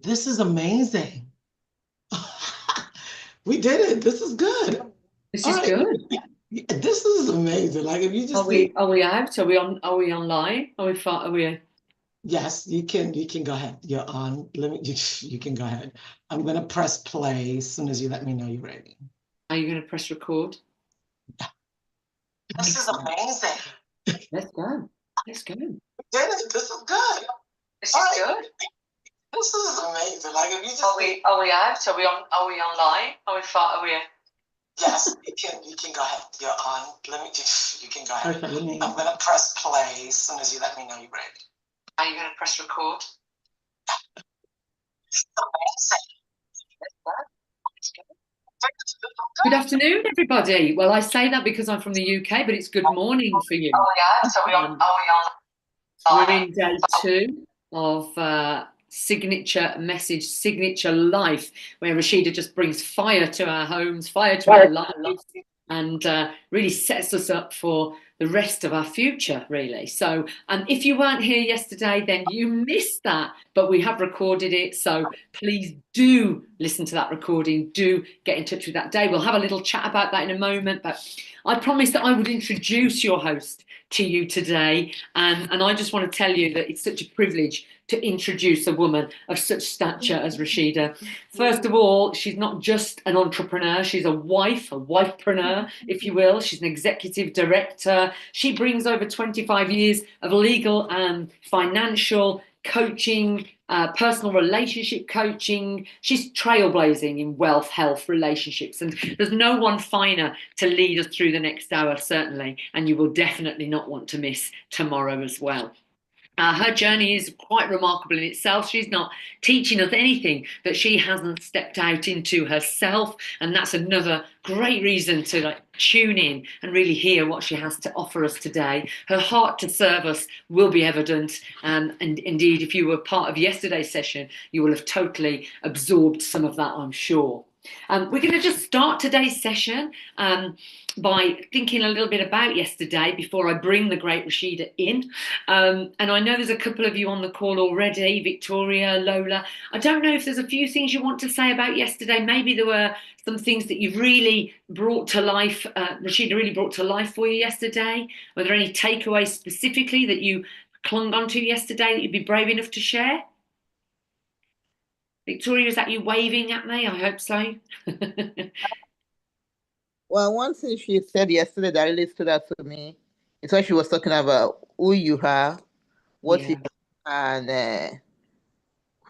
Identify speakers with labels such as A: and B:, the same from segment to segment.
A: This is amazing. We did it. This is good.
B: This
A: All
B: is
A: right.
B: good.
A: This is amazing. Like if you
B: Are
A: just
B: we
A: see,
B: are we out? Are we online? Are we
A: yes, you can go ahead. You're on. You can go ahead. I'm gonna press play as soon as you let me know you're ready.
B: are you going to press record?
A: This is
B: Excellent.
A: amazing.
B: Let's go. Let's go.
A: We did it. This is good.
B: This
A: All
B: is
A: right.
B: good.
A: This is amazing. Like if you just see,
B: Are we out? Are we online? Are we
A: yes, you can go ahead. You're on. You can go ahead. Okay, I'm gonna press play as soon as you let me know you're ready.
B: are you going to press record? Let's go. Let's go. Good afternoon, everybody. Well, I say that because I'm from the UK, but it's good morning for you.
A: Are we out?
B: Um,
A: Are
B: we're
A: we
B: in day two of signature message, signature life, where Rashida just brings fire to our homes, fire to our lives, and really sets us up for the rest of our future, really. So, if you weren't here yesterday, then you missed that, but we have recorded it. So please do listen to that recording. Do get in touch with that day. We'll have a little chat about that in a moment, but I promised that I would introduce your host to you today. And I just want to tell you that it's such a privilege to introduce a woman of such stature as Rashida. First of all, she's not just an entrepreneur, she's a wifepreneur, if you will. She's an executive director. She brings over 25 years of legal and financial coaching, personal relationship coaching. She's trailblazing in wealth, health, relationships. And there's no one finer to lead us through the next hour, certainly. And you will definitely not want to miss tomorrow as well. Her journey is quite remarkable in itself. She's not teaching us anything that she hasn't stepped out into herself, and that's another great reason to tune in and really hear what she has to offer us today. Her heart to serve us will be evident, and indeed, if you were part of yesterday's session, you will have totally absorbed some of that, I'm sure. We're going to just start today's session by thinking a little bit about yesterday before I bring the great Rashida in. And I know there's a couple of you on the call already, Victoria, Lola. I don't know if there's a few things you want to say about yesterday. Maybe there were some things that you've really brought to life, Rashida really brought to life for you yesterday. Were there any takeaways specifically that you clung onto yesterday that you'd be brave enough to share? Victoria, is that you waving at me? I hope so.
C: Well, one thing she said yesterday that really stood out to me is when she was talking about who you are, what you
B: Yeah,
C: and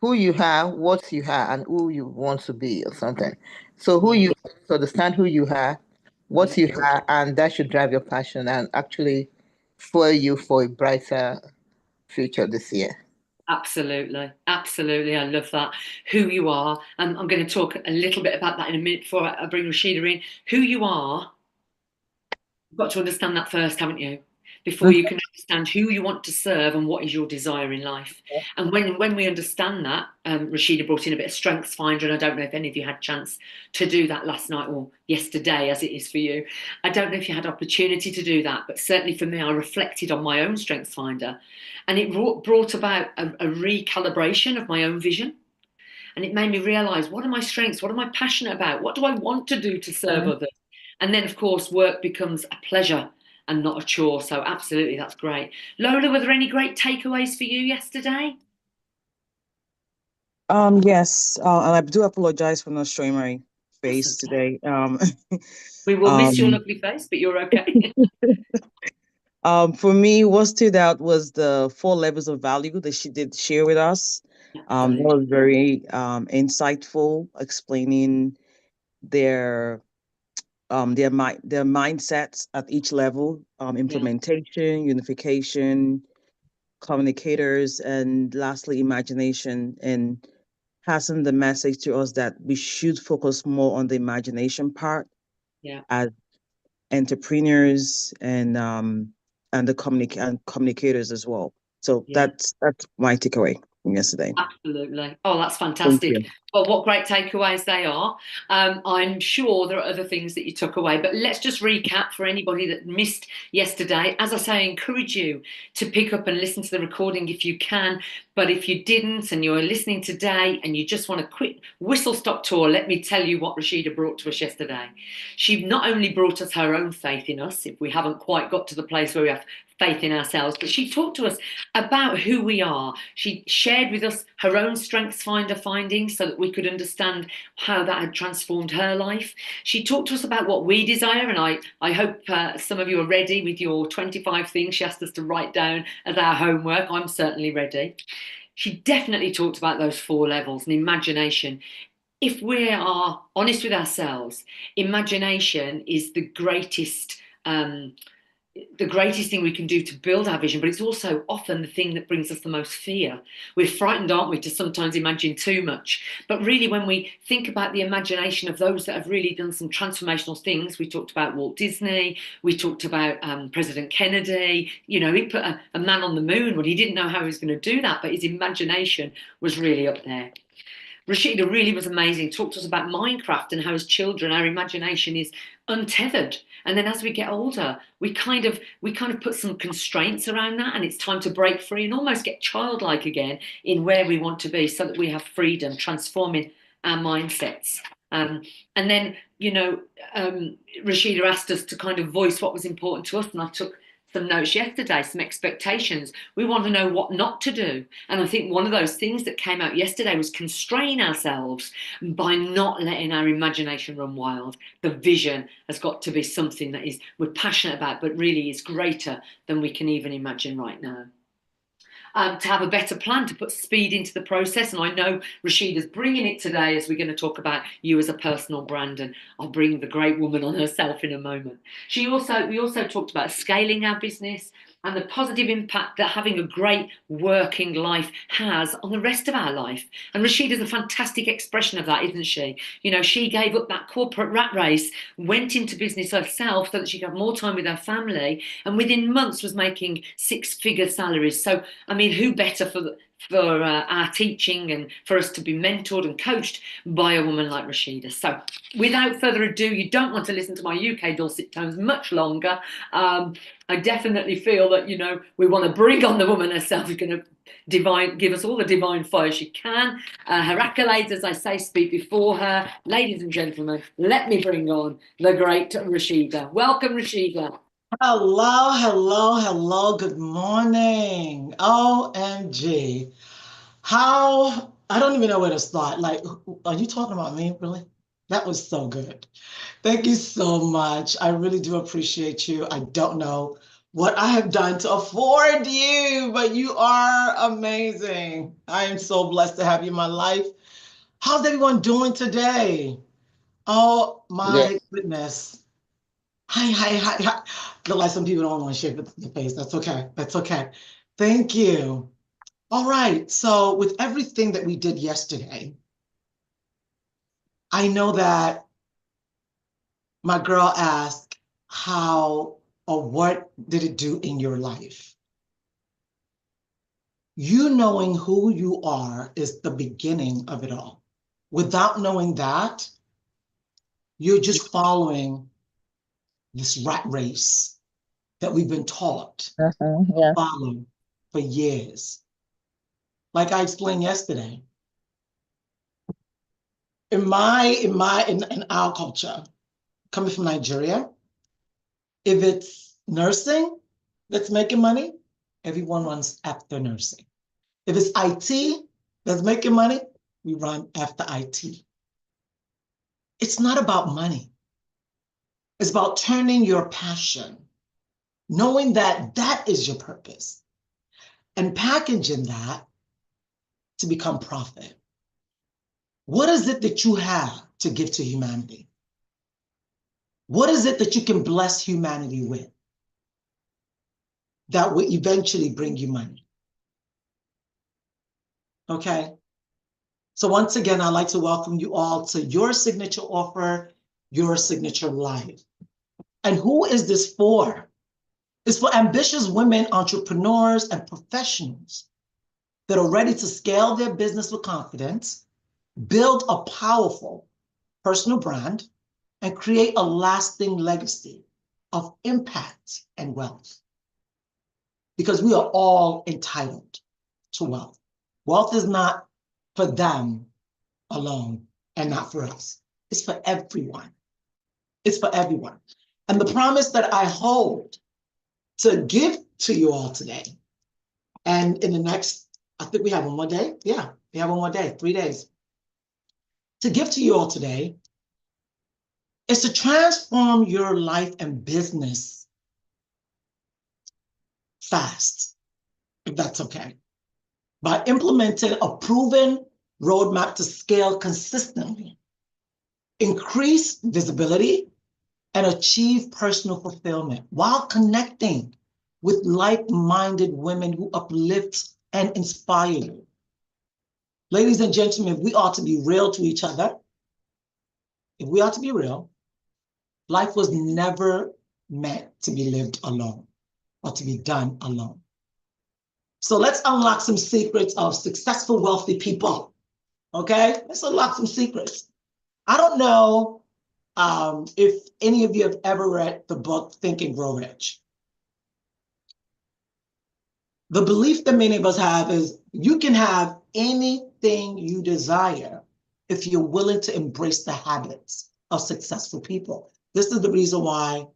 C: who you are, what you are, and who you want to be, or something. So who
B: yeah,
C: you so understand who you are, what
B: yeah.
C: you are, and that should drive your passion and actually fuel you for a brighter future this year.
B: Absolutely, absolutely. I love that. Who you are, and I'm going to talk a little bit about that in a minute before I bring Rashida in. Who you are, you've got to understand that first, haven't you? Before you can understand who you want to serve and what is your desire in life. And when we understand that, Rashida brought in a bit of Strengths Finder, and I don't know if any of you had a chance to do that last night or yesterday, as it is for you. I don't know if you had opportunity to do that, but certainly for me, I reflected on my own Strengths Finder, and it brought about a recalibration of my own vision. And it made me realize, what are my strengths? What am I passionate about? What do I want to do to serve others? And then, of course, work becomes a pleasure and not a chore. So, absolutely, that's great. Lola, were there any great takeaways for you yesterday?
D: Yes, and I do apologize for not showing my
B: That's
D: face
B: okay.
D: today.
B: We will miss your
D: Um,
B: lovely face, but you're okay.
D: for me, what stood out was the four levels of value that she did share with us. That
B: Absolutely.
D: was very insightful, explaining their their mindsets at each level,
B: Yeah,
D: implementation, unification, communicators, and lastly, imagination, and passing the message to us that we should focus more on the imagination part
B: yeah,
D: as entrepreneurs and the communicators as well. So that's my takeaway from yesterday.
B: Absolutely. Oh, that's
D: Thank
B: fantastic.
D: you.
B: Well, what great takeaways they are. I'm sure there are other things that you took away, but let's just recap for anybody that missed yesterday. As I say, I encourage you to pick up and listen to the recording if you can. But if you didn't and you're listening today and you just want a quick whistle-stop tour, let me tell you what Rashida brought to us yesterday. She not only brought us her own faith in us, if we haven't quite got to the place where we have faith in ourselves, but she talked to us about who we are. She shared with us her own Strengths Finder findings so that we could understand how that had transformed her life. She talked to us about what we desire, and I hope some of you are ready with your 25 things she asked us to write down as our homework. I'm certainly ready. She definitely talked about those 4 levels and imagination. If we are honest with ourselves, imagination is the greatest thing we can do to build our vision, but it's also often the thing that brings us the most fear. We're frightened, aren't we, to sometimes imagine too much. But really, when we think about the imagination of those that have really done some transformational things, we talked about Walt Disney, we talked about President Kennedy. You know, he put a man on the moon when he didn't know how he was going to do that, but his imagination was really up there. Rashida really was amazing. Talked to us about Minecraft and how as children our imagination is untethered, and then as we get older we kind of put some constraints around that, and it's time to break free and almost get childlike again in where we want to be so that we have freedom, transforming our mindsets. And then, you know, Rashida asked us to kind of voice what was important to us, and I took some notes yesterday, some expectations. We want to know what not to do. And I think one of those things that came out yesterday was constrain ourselves by not letting our imagination run wild. The vision has got to be something that we're passionate about, but really is greater than we can even imagine right now. To have a better plan, to put speed into the process. And I know Rashida's bringing it today as we're going to talk about you as a personal brand, and I'll bring the great woman on herself in a moment. We also talked about scaling our business and the positive impact that having a great working life has on the rest of our life. And Rashida's a fantastic expression of that, isn't she? You know, she gave up that corporate rat race, went into business herself so that she could have more time with her family, and within months was making 6-figure salaries. So, I mean, who better for our teaching and for us to be mentored and coached by a woman like Rashida. So without further ado, you don't want to listen to my UK dulcet tones much longer. I definitely feel that, you know, we want to bring on the woman herself who's going to give us all the divine fire she can. Her accolades, as I say, speak before her. Ladies and gentlemen, let me bring on the great Rashida. Welcome, Rashida.
A: Hello, hello, hello. Good morning. OMG. I don't even know where to start. Like, are you talking about me, really? That was so good. Thank you so much. I really do appreciate you. I don't know what I have done to afford you, but you are amazing. I am so blessed to have you in my life. How's everyone doing today? Oh my goodness. Hi. Look like some people don't want to shake the face. That's okay. That's okay. Thank you. All right. So with everything that we did yesterday, I know that my girl asked how or what did it do in your life? You knowing who you are is the beginning of it all. Without knowing that, you're just following this rat race that we've been taught to follow for years. Like I explained yesterday, in our culture, coming from Nigeria, if it's nursing that's making money, everyone runs after nursing. If it's IT that's making money, we run after IT. It's not about money. It's about turning your passion, knowing that that is your purpose, and packaging that to become profit. What is it that you have to give to humanity? What is it that you can bless humanity with that will eventually bring you money? Okay. So once again, I'd like to welcome you all to your signature offer, your signature life. And who is this for? It's for ambitious women, entrepreneurs, and professionals that are ready to scale their business with confidence, build a powerful personal brand, and create a lasting legacy of impact and wealth. Because we are all entitled to wealth. Wealth is not for them alone and not for us. It's for everyone. It's for everyone. And the promise that I hold to give to you all today, and in the next, I think we have one more day. Yeah, we have one more day, 3 days. To give to you all today is to transform your life and business fast, if that's okay, by implementing a proven roadmap to scale consistently, increase visibility, and achieve personal fulfillment while connecting with like-minded women who uplift and inspire you. Ladies and gentlemen, we ought to be real to each other. If we ought to be real, life was never meant to be lived alone or to be done alone. So let's unlock some secrets of successful, wealthy people. Okay? Let's unlock some secrets. I don't know if any of you have ever read the book Think and Grow Rich. The belief that many of us have is you can have anything you desire if you're willing to embrace the habits of successful people. This is the reason why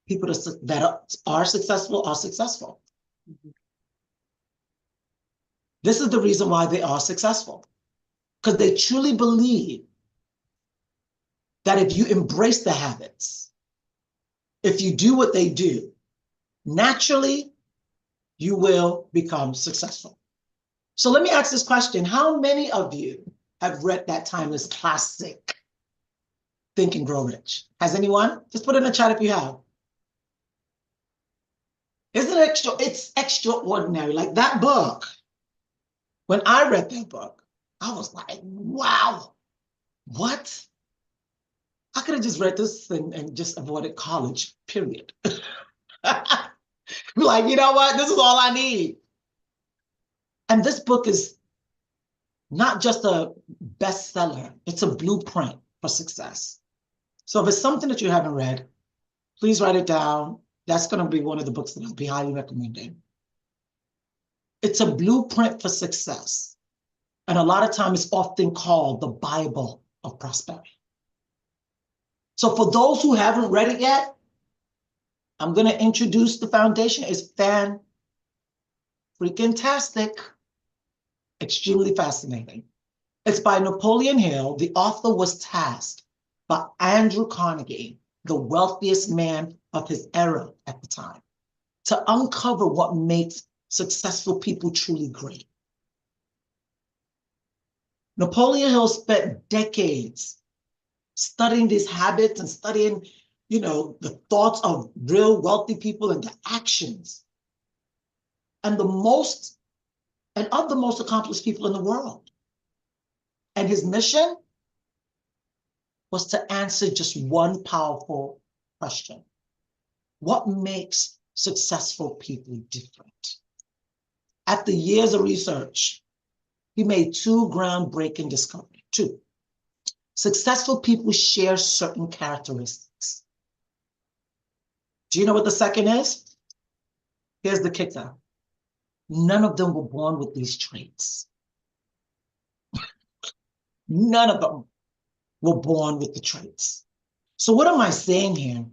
A: people that are successful are successful. Mm-hmm. This is the reason why they are successful, because they truly believe that if you embrace the habits, if you do what they do, naturally, you will become successful. So let me ask this question. How many of you have read that timeless classic, Think and Grow Rich? Has anyone? Just put it in the chat if you have. Isn't it it's extraordinary. Like that book, when I read that book, I was like, wow, what? I could have just read this and just avoided college, period. Like, you know what? This is all I need. And this book is not just a bestseller, it's a blueprint for success. So if it's something that you haven't read, please write it down. That's going to be one of the books that I'll be highly recommending. It's a blueprint for success. And a lot of times it's often called the Bible of prosperity. So for those who haven't read it yet, I'm going to introduce the foundation. It's freaking-tastic, extremely fascinating. It's by Napoleon Hill. The author was tasked by Andrew Carnegie, the wealthiest man of his era at the time, to uncover what makes successful people truly great. Napoleon Hill spent decades studying these habits and studying, the thoughts of real wealthy people and the actions and of the most accomplished people in the world. And his mission was to answer just one powerful question. What makes successful people different? After years of research, he made 2 groundbreaking discoveries. 2. Successful people share certain characteristics. Do you know what the second is? Here's the kicker. None of them were born with these traits. None of them were born with the traits. So what am I saying here?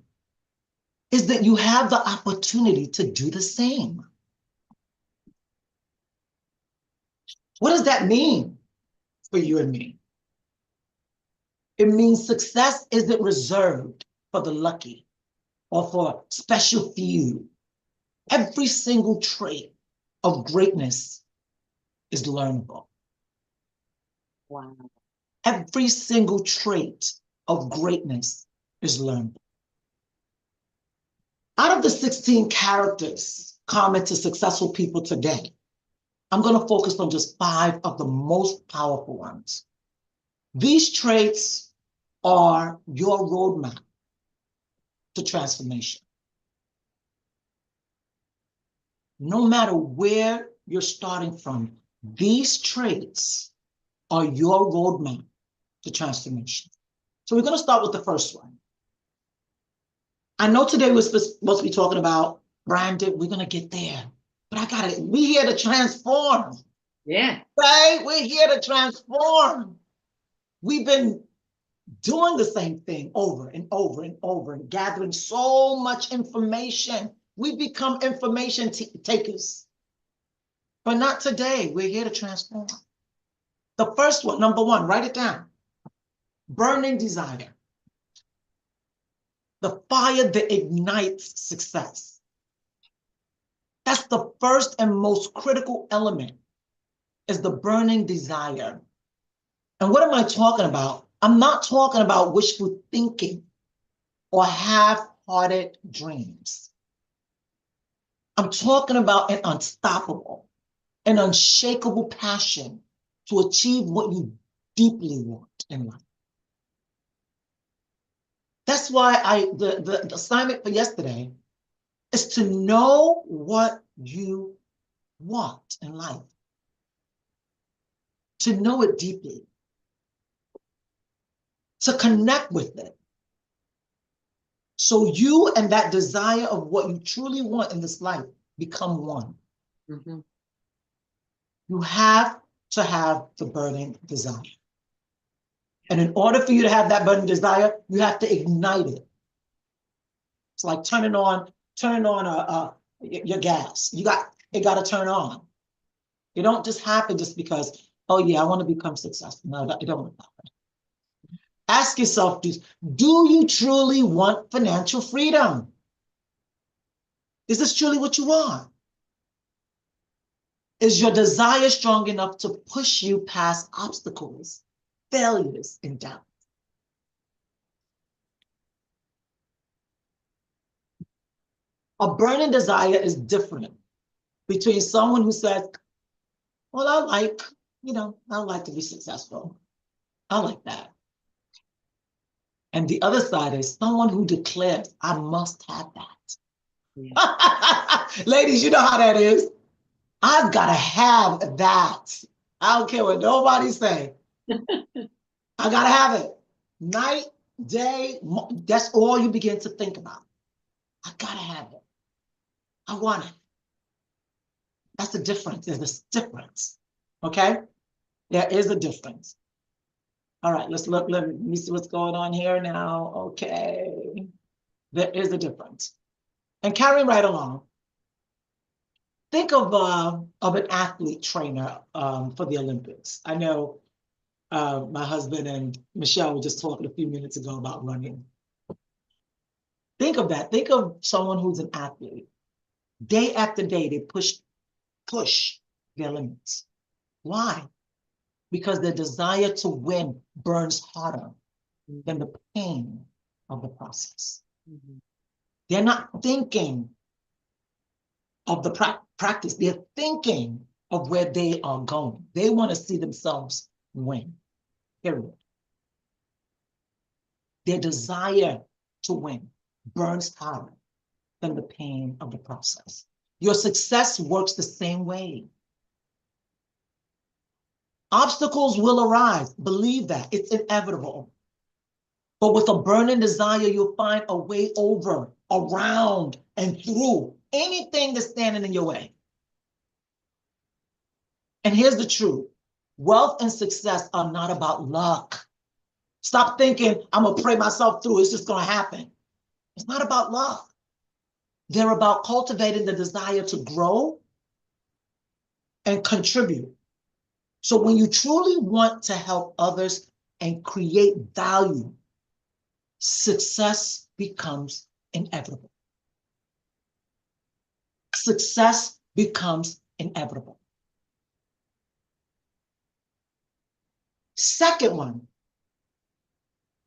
A: Is that you have the opportunity to do the same. What does that mean for you and me? It means success isn't reserved for the lucky or for a special few. Every single trait of greatness is learnable.
B: Wow.
A: Every single trait of greatness is learnable. Out of the 16 characters common to successful people today, I'm going to focus on just 5 of the most powerful ones. These traits are your roadmap to transformation. no matter where you're starting from, these traits are your roadmap to transformation. So we're going to start with the first one. I know today we're supposed to be talking about branded. We're going to get there. But we're here to transform.
B: Yeah.
A: Right? We're here to transform. We've been doing the same thing over and over and over and gathering so much information. We become information takers. But not today. We're here to transform. The first one, number one, write it down. Burning desire. The fire that ignites success. That's the first and most critical element, is the burning desire. And what am I talking about? I'm not talking about wishful thinking or half-hearted dreams. I'm talking about an unstoppable, an unshakable passion to achieve what you deeply want in life. That's why the assignment for yesterday is to know what you want in life, to know it deeply, to connect with it. So you and that desire of what you truly want in this life become one.
B: Mm-hmm.
A: You have to have the burning desire. And in order for you to have that burning desire, you have to ignite it. It's like turning on your gas. It got to turn on. It don't just happen just because, oh yeah, I want to become successful. No, it don't happen. Ask yourself, do you truly want financial freedom? Is this truly what you want? Is your desire strong enough to push you past obstacles, failures, and doubt? A burning desire is different between someone who says, well, I like to be successful. I like that. And the other side is someone who declares, I must have that. Yeah. Ladies, you know how that is. I've got to have that. I don't care what nobody say. I got to have it. Night, day, that's all you begin to think about. I got to have it. I want it. That's the difference. There's this difference. Okay? There is a difference. All right, let's look. Let me see what's going on here now. Okay. There is a difference. And carry right along. Think of an athlete trainer for the Olympics. I know my husband and Michelle were just talking a few minutes ago about running. Think of that. Think of someone who's an athlete. Day after day, they push their limits. Why? Because their desire to win burns harder than the pain of the process. Mm-hmm. They're not thinking of the practice. They're thinking of where they are going. They want to see themselves win, period. Their desire to win burns harder than the pain of the process. Your success works the same way. Obstacles will arise. Believe that. It's inevitable. But with a burning desire, you'll find a way over, around, and through anything that's standing in your way. And here's the truth. Wealth and success are not about luck. Stop thinking, I'm going to pray myself through. It's just going to happen. It's not about luck. They're about cultivating the desire to grow and contribute. So when you truly want to help others and create value, success becomes inevitable. Success becomes inevitable. Second one.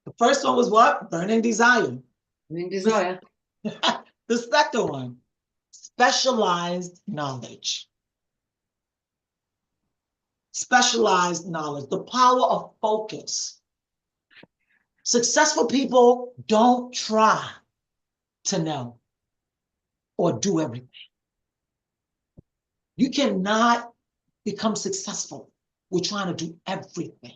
A: The first one was what? Burning desire.
B: Burning desire.
A: The second one, specialized knowledge. Specialized knowledge, the power of focus. Successful people don't try to know or do everything. You cannot become successful with trying to do everything.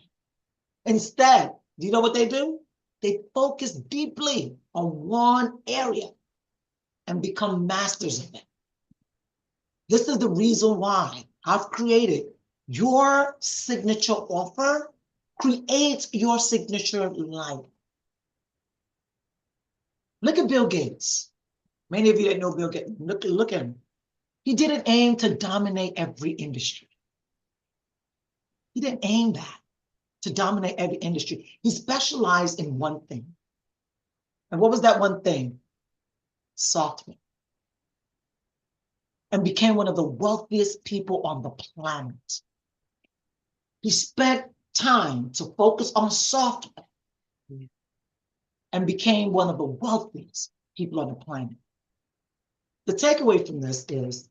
A: Instead, do you know what they do? They focus deeply on one area and become masters of it. This is the reason why I've created your signature offer. Create your signature life. Look at Bill Gates. Many of you that know Bill Gates, look at him. He didn't aim to dominate every industry. He didn't aim that to dominate every industry. He specialized in one thing. And what was that one thing? Software. And became one of the wealthiest people on the planet. He spent time to focus on software and became one of the wealthiest people on the planet. The takeaway from this is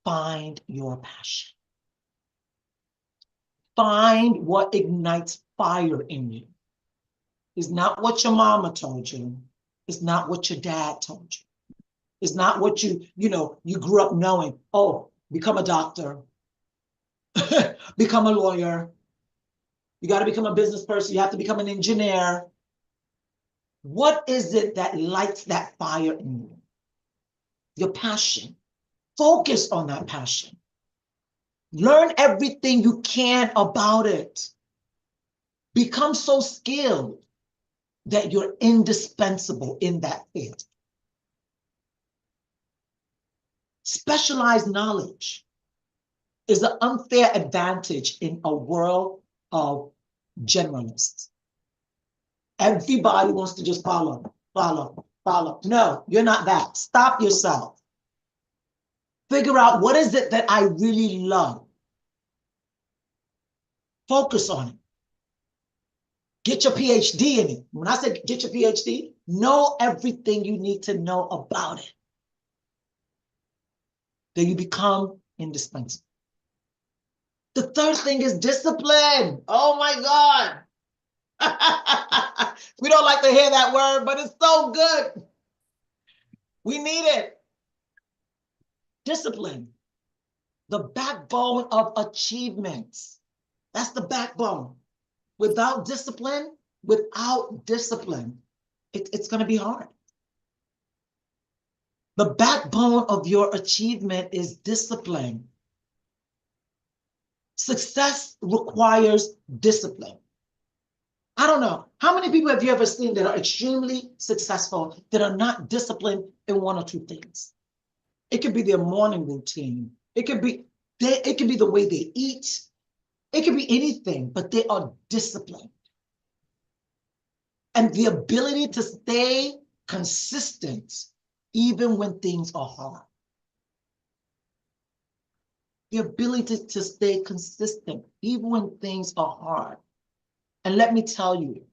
A: find your passion. Find what ignites fire in you. It's not what your mama told you. It's not what your dad told you. It's not what you grew up knowing. Oh, become a doctor, become a lawyer. You got to become a business person. You have to become an engineer. What is it that lights that fire in you? Your passion. Focus on that passion. Learn everything you can about it. Become so skilled that you're indispensable in that field. Specialized knowledge is an unfair advantage in a world of generalists. Everybody wants to just follow. No, you're not that. Stop yourself. Figure out what is it that I really love. Focus on it. Get your PhD in it. When I say get your PhD, know everything you need to know about it. Then you become indispensable. The third thing is discipline. Oh my God. We don't like to hear that word, but it's so good. We need it. Discipline. The backbone of achievements. That's the backbone. Without discipline, it's going to be hard. The backbone of your achievement is discipline. Success requires discipline. I don't know. How many people have you ever seen that are extremely successful that are not disciplined in one or two things? It could be their morning routine. It could be the way they eat. It could be anything, but they are disciplined. And the ability to stay consistent even when things are hard. The ability to stay consistent even when things are hard. And let me tell you,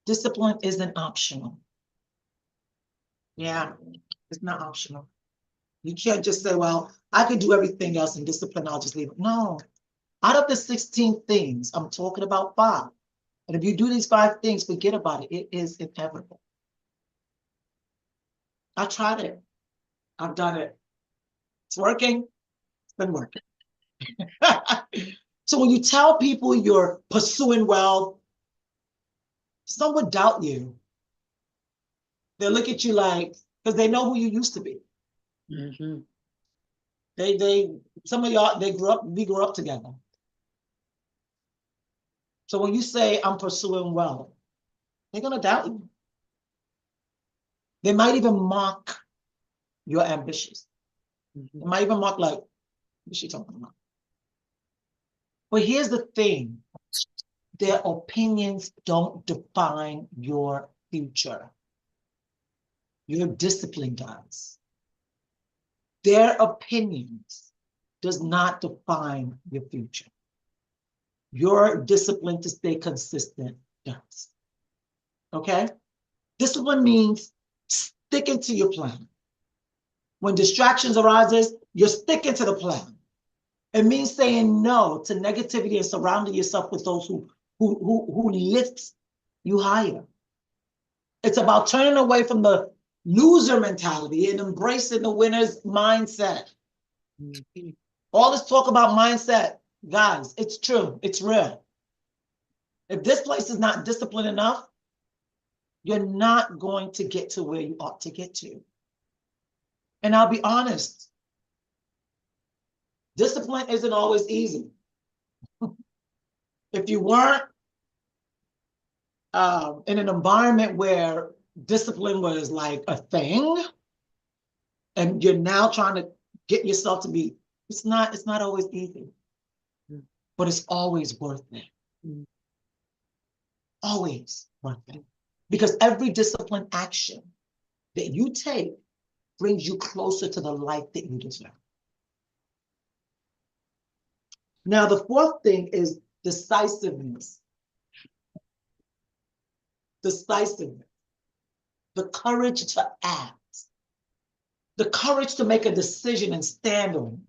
A: discipline isn't optional. Yeah, it's not optional. You can't just say, well, I can do everything else and discipline, I'll just leave it. No. Out of the 16 things, I'm talking about 5. And if you do these 5 things, forget about it. It is inevitable. I tried it. I've done it. It's working. It's been working. So when you tell people you're pursuing wealth, some would doubt you. They'll look at you like, because they know who you used to be.
B: Mm-hmm.
A: Some of y'all, we grew up together. So when you say I'm pursuing wealth, they're gonna doubt you. They might even mock your ambitions.
B: Mm-hmm.
A: They might even mock like, what's she talking about? But here's the thing. Their opinions don't define your future. Your discipline does. Their opinions does not define your future. Your discipline to stay consistent does. Okay? Discipline means sticking to your plan. When distractions arises, you're sticking to the plan. It means saying no to negativity and surrounding yourself with those who lift you higher. It's about turning away from the loser mentality and embracing the winner's mindset.
B: Mhm.
A: All this talk about mindset, guys, it's true. It's real. If this place is not disciplined enough, you're not going to get to where you ought to get to. And I'll be honest, discipline isn't always easy. If you weren't in an environment where discipline was like a thing, and you're now trying to get yourself to be, it's not always easy, but it's always worth it.
B: Mm.
A: Always worth it. Because every disciplined action that you take brings you closer to the life that you deserve. Now, the fourth thing is decisiveness. Decisiveness. The courage to act. The courage to make a decision and stand on it.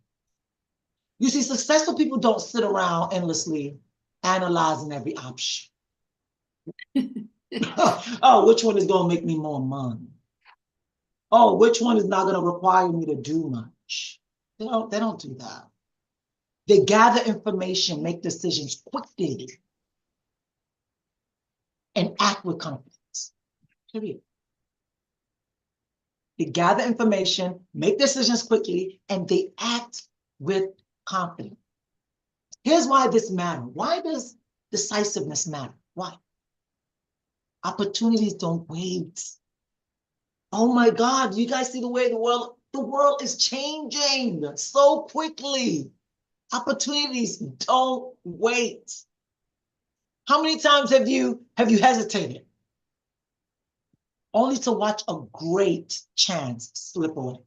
A: You see, successful people don't sit around endlessly analyzing every option. Oh, which one is going to make me more money? Oh, which one is not going to require me to do much? They don't do that. They gather information, make decisions quickly, and act with confidence. Period. They gather information, make decisions quickly, and they act with confidence. Here's why this matters. Why does decisiveness matter? Why? Opportunities don't wait. Oh my God, you guys see the way the world is changing so quickly. Opportunities don't wait. How many times have you hesitated only to watch a great chance slip away?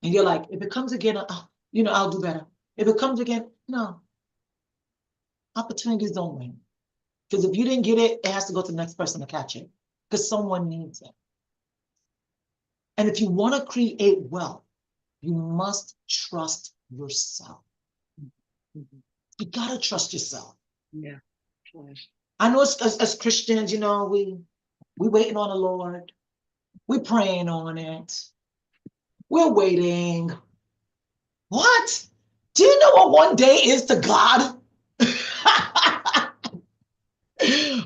A: And you're like, if it comes again, I'll do better. If it comes again, no. Opportunities don't wait. Because if you didn't get it, it has to go to the next person to catch it. Because someone needs it. And if you want to create wealth, you must trust yourself.
B: Mhm.
A: You gotta trust yourself.
B: Yeah.
A: I know as Christians, we waiting on the Lord. We're praying on it. We're waiting. What? Do you know what one day is to God?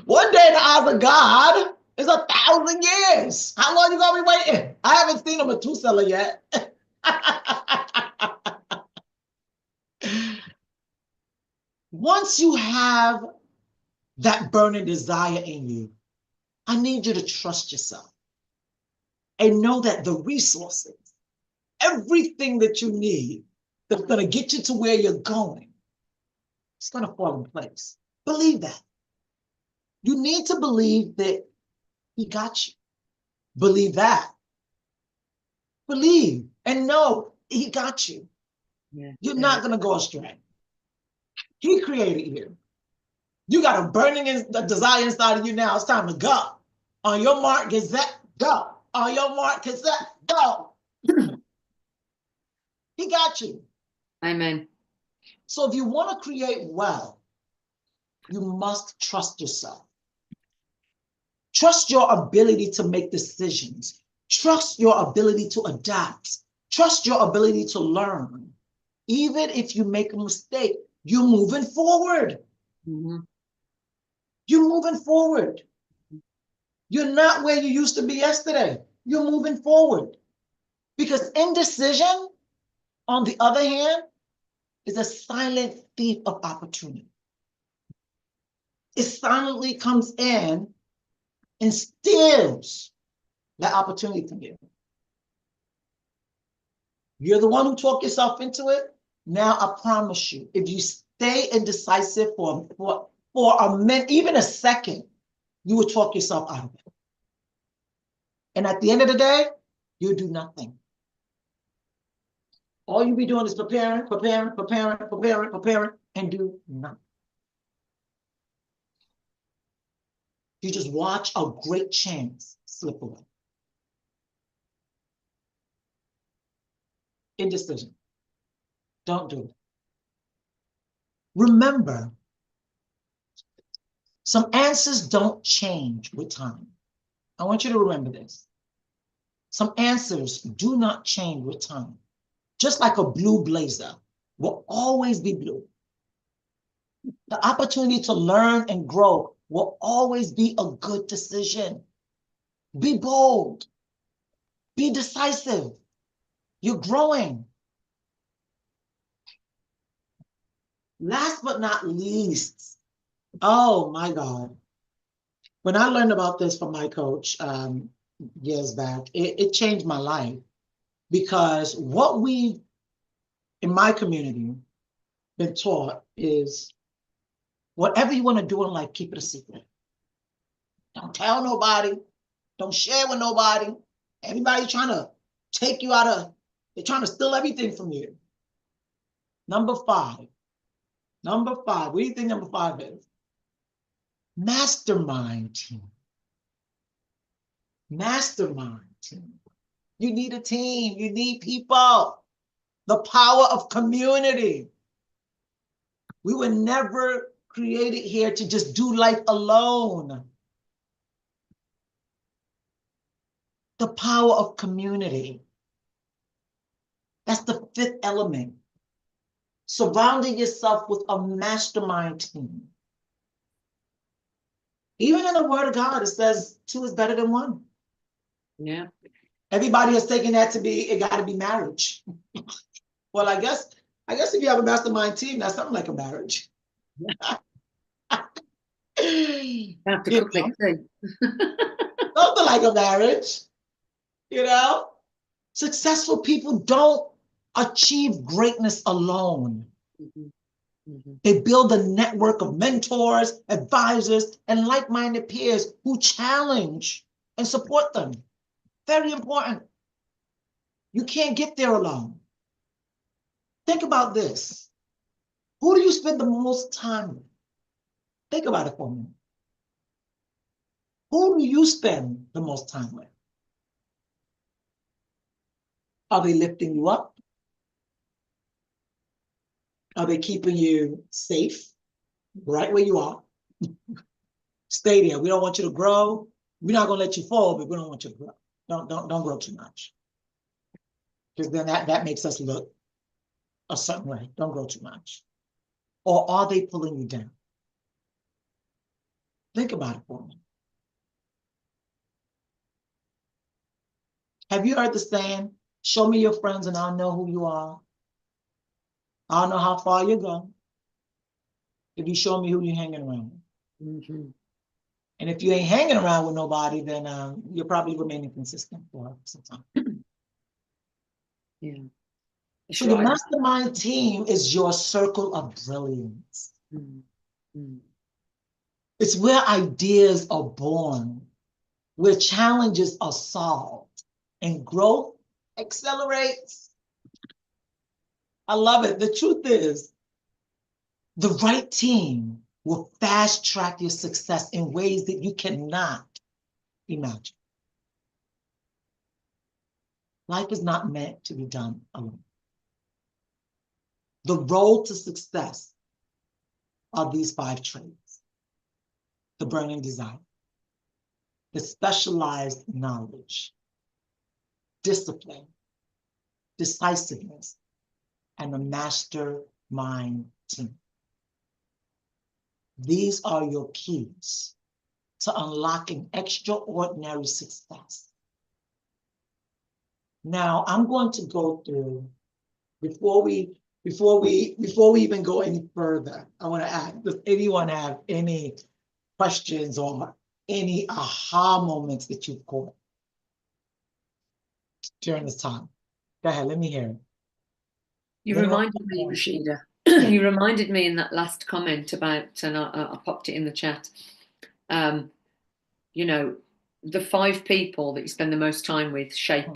A: One day in the eyes of God is 1,000 years. How long you gonna be waiting? I haven't seen a Methuselah yet. Once you have that burning desire in you, I need you to trust yourself and know that the resources, everything that you need that's going to get you to where you're going, it's going to fall in place. Believe that. You need to believe that he got you. Believe that. Believe and know he got you.
B: Yeah.
A: You're not going to go astray. He created you. You got a burning desire inside of you now. It's time to go. On your mark, get set, go. On your mark, get set, go. He got you.
B: Amen.
A: So if you want to create wealth, you must trust yourself. Trust your ability to make decisions. Trust your ability to adapt. Trust your ability to learn. Even if you make a mistake, you're moving forward.
B: Mm-hmm.
A: You're moving forward. You're not where you used to be yesterday. You're moving forward. Because indecision, on the other hand, is a silent thief of opportunity. It silently comes in and steals that opportunity from you. You're the one who talked yourself into it. Now I promise you, if you stay indecisive for a minute, even a second, you will talk yourself out of it. And at the end of the day, you'll do nothing. All you'll be doing is preparing, and do nothing. You just watch a great chance slip away. Indecision. Don't do it. Remember, some answers don't change with time. I want you to remember this. Some answers do not change with time. just like a blue blazer, will always be blue. The opportunity to learn and grow will always be a good decision. Be bold. Be decisive. You're growing. Last but not least, oh my God. When I learned about this from my coach years back, it changed my life, because what we in my community been taught is whatever you want to do in life, keep it a secret. Don't tell nobody. Don't share with nobody. Everybody trying to take you out of, they're trying to steal everything from you. Number five. What do you think number 5 is? Mastermind team. Mastermind team. You need a team. You need people. The power of community. We were never created here to just do life alone. The power of community. That's the 5th element. Surrounding yourself with a mastermind team. Even in the Word of God, it says 2 is better than 1.
B: Yeah.
A: Everybody has taken that to be, it got to be marriage. Well, I guess if you have a mastermind team, that's something like a marriage.
B: Have to cook their tea.
A: Something like a marriage, you know? Successful people don't achieve greatness alone. They build a network of mentors, advisors, and like-minded peers who challenge and support them. Very important. You can't get there alone. Think about this. Who do you spend the most time with? Think about it for a minute. Who do you spend the most time with? Are they lifting you up? Are they keeping you safe, right where you are? Stay there. We don't want you to grow. We're not gonna let you fall, but we don't want you to grow. Don't grow too much. Because then that makes us look a certain way. Don't grow too much. Or are they pulling you down? Think about it for a minute. Have you heard the saying, show me your friends and I'll know who you are? I'll know how far you go if you show me who you're hanging around with. And if you ain't hanging around with nobody, then you're probably remaining consistent for some time.
B: Yeah.
A: So the mastermind team is your circle of brilliance. It's where ideas are born, where challenges are solved, and growth accelerates. I love it. The truth is, the right team will fast track your success in ways that you cannot imagine. Life is not meant to be done alone. The road to success are these 5 traits: the burning desire, the specialized knowledge, discipline, decisiveness, and a mastermind team. These are your keys to unlocking extraordinary success. Now, I'm going to go through, before we even go any further, I want to ask, does anyone have any questions or any aha moments that you've caught during this time? Go ahead, let me hear it.
B: You reminded me, Rashida. You reminded me in that last comment about, and I popped it in the chat, you know, the 5 people that you spend the most time with shape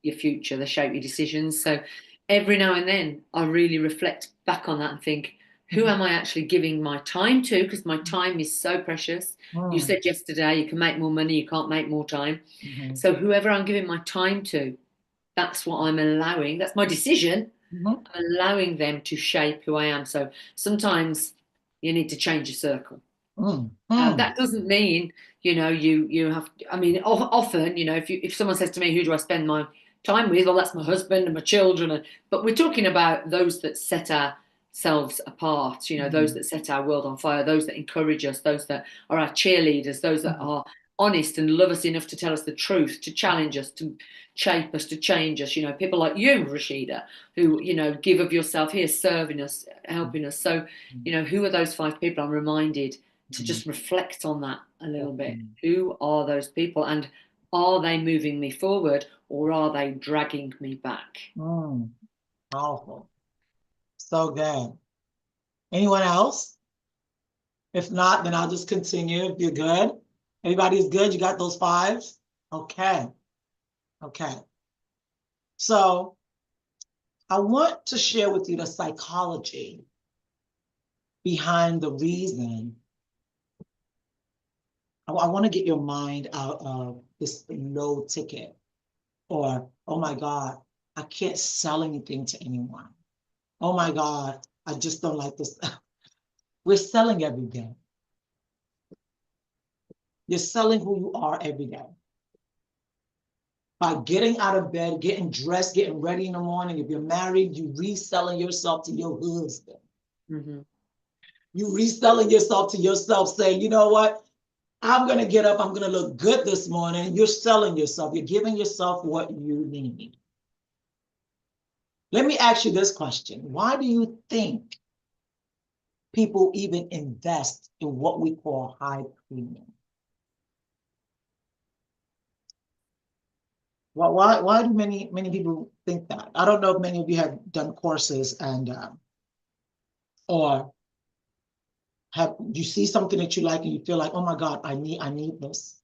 B: your future, they shape your decisions. So every now and then I really reflect back on that and think, who am I actually giving my time to? Because my time is so precious. You said yesterday, you can make more money, you can't make more time. So whoever I'm giving my time to, that's what I'm allowing. That's my decision. I'm allowing them to shape who I am. So sometimes you need to change your circle. That doesn't mean, you know, you have, I mean, often, you know, if someone says to me, who do I spend my time with, well, that's my husband and my children. But we're talking about those that set ourselves apart, you know, those that set our world on fire, those that encourage us, those that are our cheerleaders, those that are honest and love us enough to tell us the truth, to challenge us, to shape us, to change us. You know, people like you, Rashida, who, you know, give of yourself here, serving us, helping us. So, you know, who are those 5 people? I'm reminded to just reflect on that a little bit. Who are those people, and are they moving me forward, or are they dragging me back?
A: Powerful. So good. Anyone else? If not, then I'll just continue if you're good. Everybody's good? You got those 5? Okay. Okay. So I want to share with you the psychology behind the reason. I want to get your mind out of this low ticket, or, oh my God, I can't sell anything to anyone. Oh my God, I just don't like this. We're selling every day. You're selling who you are every day. By getting out of bed, getting dressed, getting ready in the morning. If you're married, you reselling yourself to your husband. You reselling yourself to yourself, saying, you know what? I'm going to get up. I'm going to look good this morning. You're selling yourself. You're giving yourself what you need. Let me ask you this question. Why do you think people even invest in what we call high premium? Well, why do many people think that? I don't know if many of you have done courses and or have you see something that you like and you feel like, oh my God, I need this.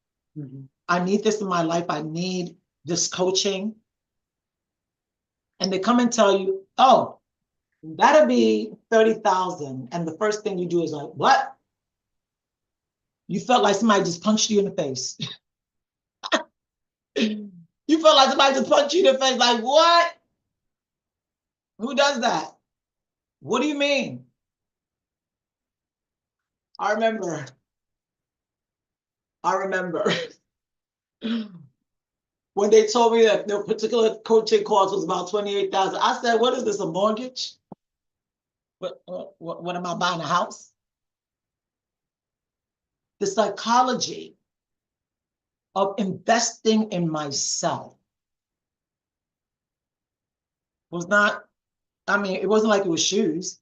A: I need this in my life. I need this coaching. And they come and tell you, oh, that'll be 30,000. And the first thing you do is like, what? You felt like somebody just punched you in the face. You felt like somebody just punched you in the face. Like, what? Who does that? What do you mean? I remember when they told me that the particular coaching course was about 28,000. I said, what is this, a mortgage? What am I buying, a house? The psychology of investing in myself was not, I mean, it wasn't like it was shoes.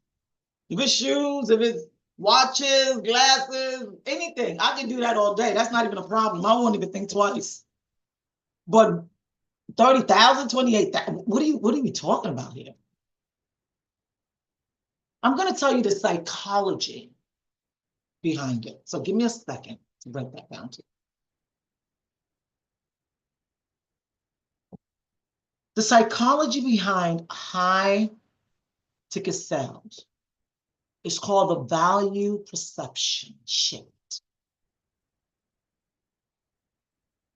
A: If it's shoes, if it's watches, glasses, anything, I can do that all day. That's not even a problem. I won't even think twice. But 30,000, 28,000, what are we talking about here? I'm going to tell you the psychology behind it. So give me a second to break that down to you. The psychology behind high ticket sales is called the value perception shift.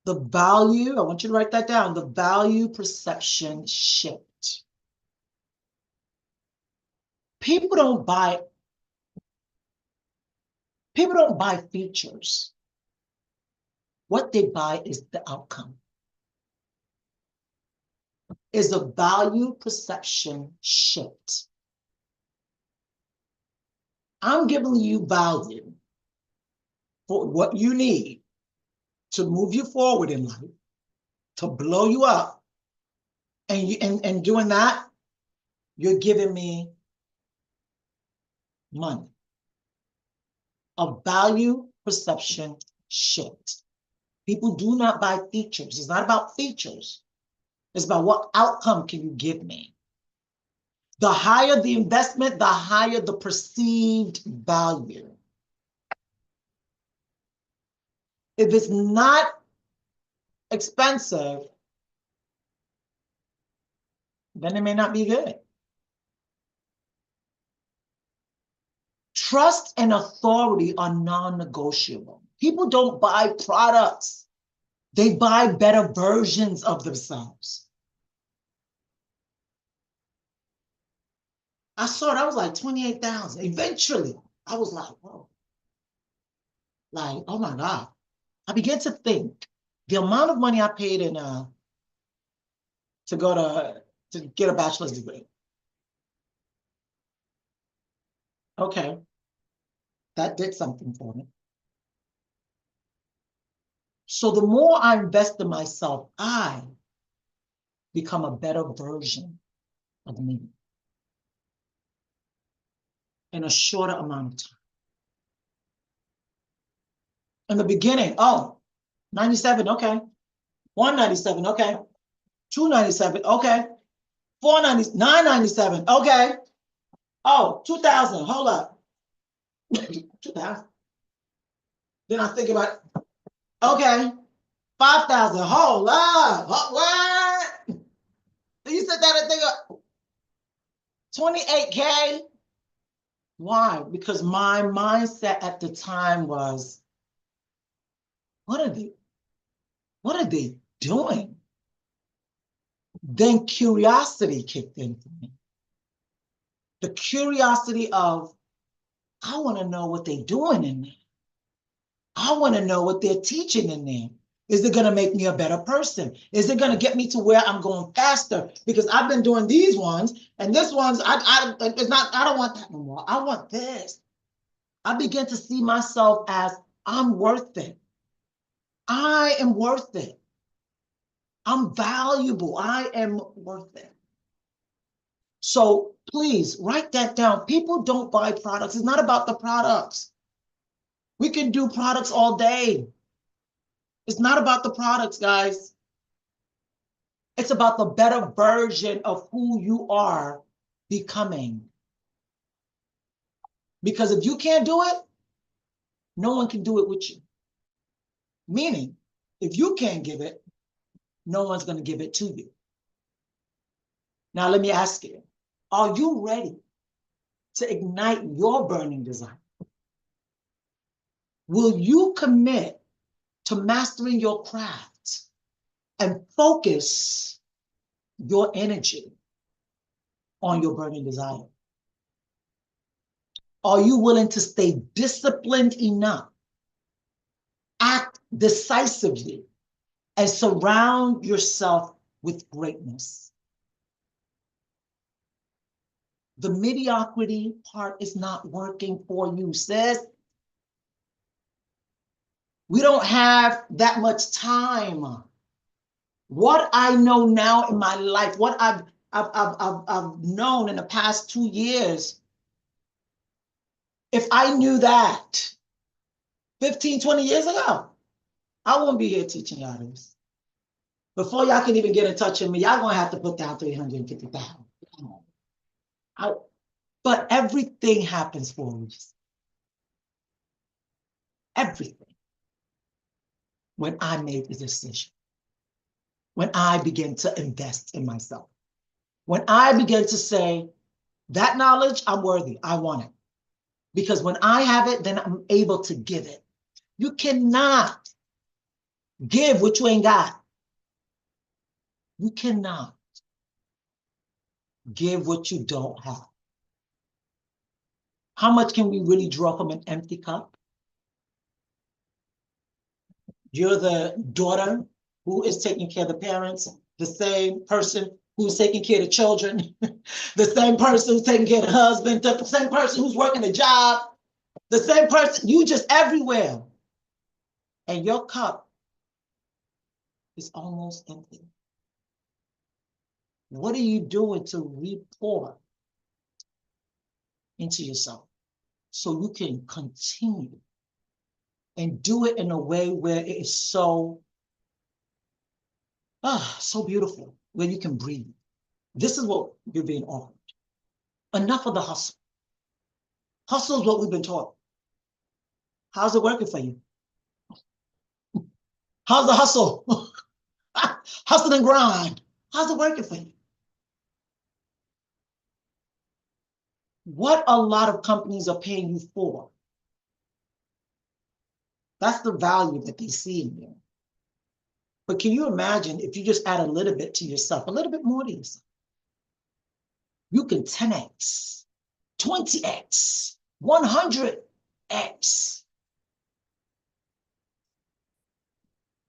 A: The value, I want you to write that down, the value perception shift. People don't buy features. What they buy is the outcome. Is a value perception shift. I'm giving you value for what you need to move you forward in life, to blow you up. And doing that, you're giving me money. A value perception shift. People do not buy features. It's not about features. It's about what outcome can you give me. The higher the investment, the higher the perceived value. If it's not expensive, then it may not be good. Trust and authority are non-negotiable. People don't buy products. They buy better versions of themselves. I saw it, I was like 28,000. Eventually, I was like, whoa. Like, oh my God. I began to think the amount of money I paid in to go to get a bachelor's degree. Okay, that did something for me. So the more I invest in myself, I become a better version of me in a shorter amount of time. In the beginning, oh, 97, okay. 197, okay. 297, okay. 490, 997, okay. Oh, 2000, hold up. 2000. Then I think about, okay, 5,000, hold up. What? You said that, I think 28K. Why? Because my mindset at the time was, what are they doing? Then curiosity kicked in for me. The curiosity of, I want to know what they're doing in there. I want to know what they're teaching in there. Is it going to make me a better person? Is it going to get me to where I'm going faster? Because I've been doing these ones, and this one's, it's not, I don't want that no more. I want this. I began to see myself as, I'm worth it. I am worth it. I'm valuable. I am worth it. So please write that down. People don't buy products. It's not about the products. We can do products all day. It's not about the products, guys. It's about the better version of who you are becoming. Because if you can't do it, no one can do it with you. Meaning, if you can't give it, no one's going to give it to you. Now, let me ask you, are you ready to ignite your burning desire? Will you commit to mastering your craft and focus your energy on your burning desire? Are you willing to stay disciplined enough, act decisively, and surround yourself with greatness? The mediocrity part is not working for you, sis. We don't have that much time. What I know now in my life, what I've known in the past 2 years, if I knew that 15, 20 years ago, I wouldn't be here teaching y'all this. Before y'all can even get in touch with me, y'all gonna have to put down 350,000. But everything happens for a reason. Everything. When I made the decision, when I began to invest in myself, when I began to say, that knowledge, I'm worthy, I want it. Because when I have it, then I'm able to give it. You cannot give what you ain't got. You cannot give what you don't have. How much can we really draw from an empty cup? You're the daughter who is taking care of the parents, the same person who's taking care of the children, the same person who's taking care of the husband, the same person who's working a job, the same person, you just everywhere. And your cup is almost empty. What are you doing to re-pour into yourself so you can continue and do it in a way where it is so beautiful, where you can breathe? This is what you're being offered. Enough of the hustle. Hustle is what we've been taught. How's it working for you? How's the hustle? Hustle and grind. How's it working for you? What a lot of companies are paying you for. That's the value that they see in you. But can you imagine if you just add a little bit to yourself, a little bit more to yourself? You can 10x, 20x, 100x.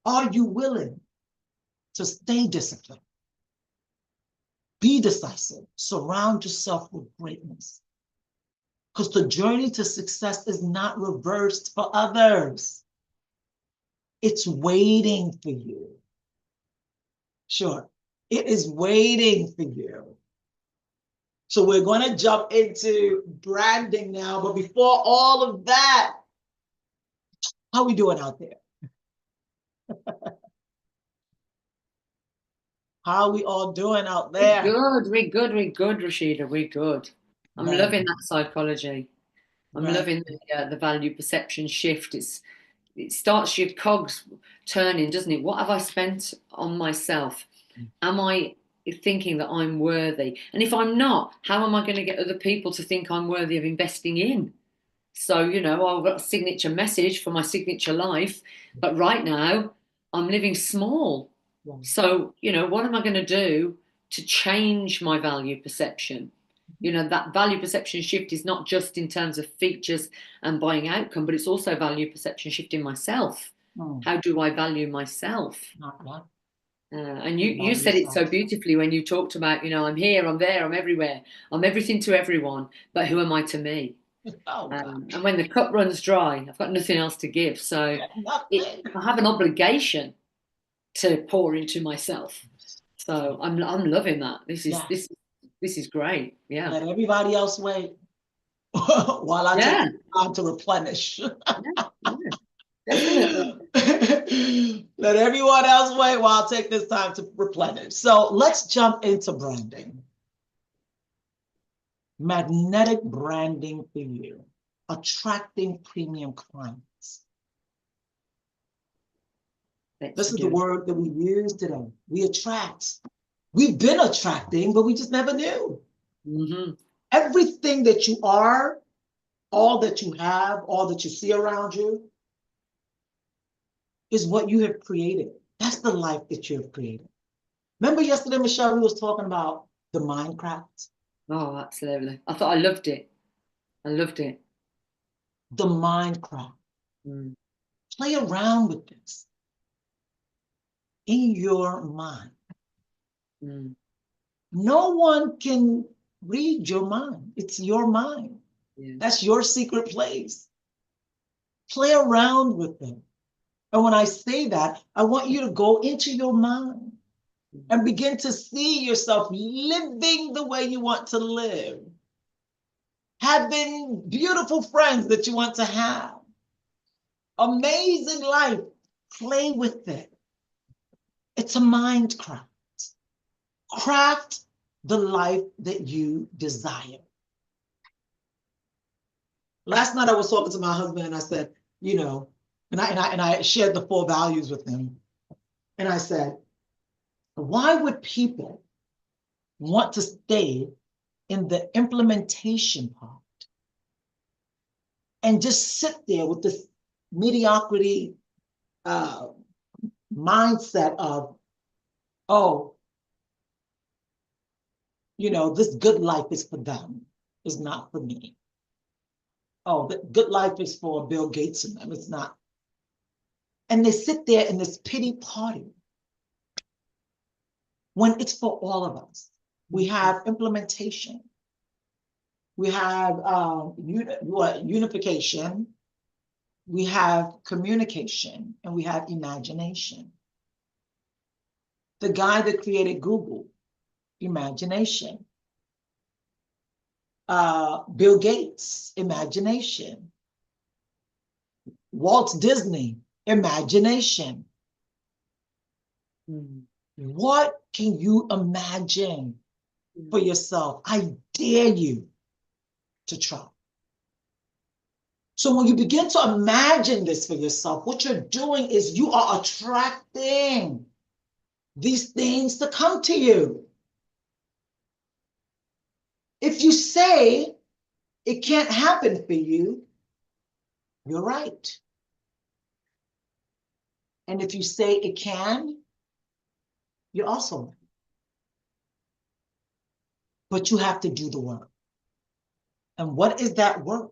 A: Are you willing to stay disciplined? Be decisive. Surround yourself with greatness. Because the journey to success is not reversed for others. It's waiting for you. Sure, it is waiting for you. So we're going to jump into branding now. But before all of that, how are we doing out there? How are we all doing out there?
B: We're good, Rashida, we're good. I'm
A: Right.
B: loving that psychology. I'm
A: Right.
B: loving the value perception shift. It starts your cogs turning, doesn't it? What have I spent on myself? Am I thinking that I'm worthy? And if I'm not, how am I going to get other people to think I'm worthy of investing in? So, you know, I've got a signature message for my signature life, but right now I'm living small.
A: Yeah.
B: So, you know, what am I going to do to change my value perception? You know, that value perception shift is not just in terms of features and buying outcome, but it's also value perception shift in myself. How do I value myself? And you said it so beautifully when you talked about, you know, I'm here, I'm there, I'm everywhere, I'm everything to everyone, but who am I to me? And when the cup runs dry, I've got nothing else to give. So I have an obligation to pour into myself. So I'm loving that. This is great. Yeah.
A: Let everybody else wait while I take time to replenish.
B: Definitely.
A: Let everyone else wait while I take this time to replenish. So let's jump into branding. Magnetic branding for you, attracting premium clients. This is the word that we use today. We attract. We've been attracting, but we just never knew.
B: Mm-hmm.
A: Everything that you are, all that you have, all that you see around you, is what you have created. That's the life that you have created. Remember yesterday, Michelle, we was talking about the Minecraft?
B: Oh, absolutely. I thought I loved it. I loved it.
A: The Minecraft. Play around with this in your mind. No one can read your mind. It's your mind. That's your secret place. Play around with it. And when I say that, I want you to go into your mind and begin to see yourself living the way you want to live, having beautiful friends that you want to have, amazing life. Play with it. It's a mind craft. Craft the life that you desire. Last night I was talking to my husband and I said, you know, and I shared the 4 values with him. And I said, why would people want to stay in the implementation part and just sit there with this mediocrity mindset of, oh, you know, this good life is for them, it's not for me. Oh, the good life is for Bill Gates and them, it's not. And they sit there in this pity party when it's for all of us. We have implementation. We have unification. We have communication, and we have imagination. The guy that created Google, imagination. Bill Gates, imagination. Walt Disney, imagination. What can you imagine for yourself? I dare you to try. So when you begin to imagine this for yourself, what you're doing is you are attracting these things to come to you. If you say it can't happen for you, you're right. And if you say it can, you're also right. But you have to do the work. And what is that work?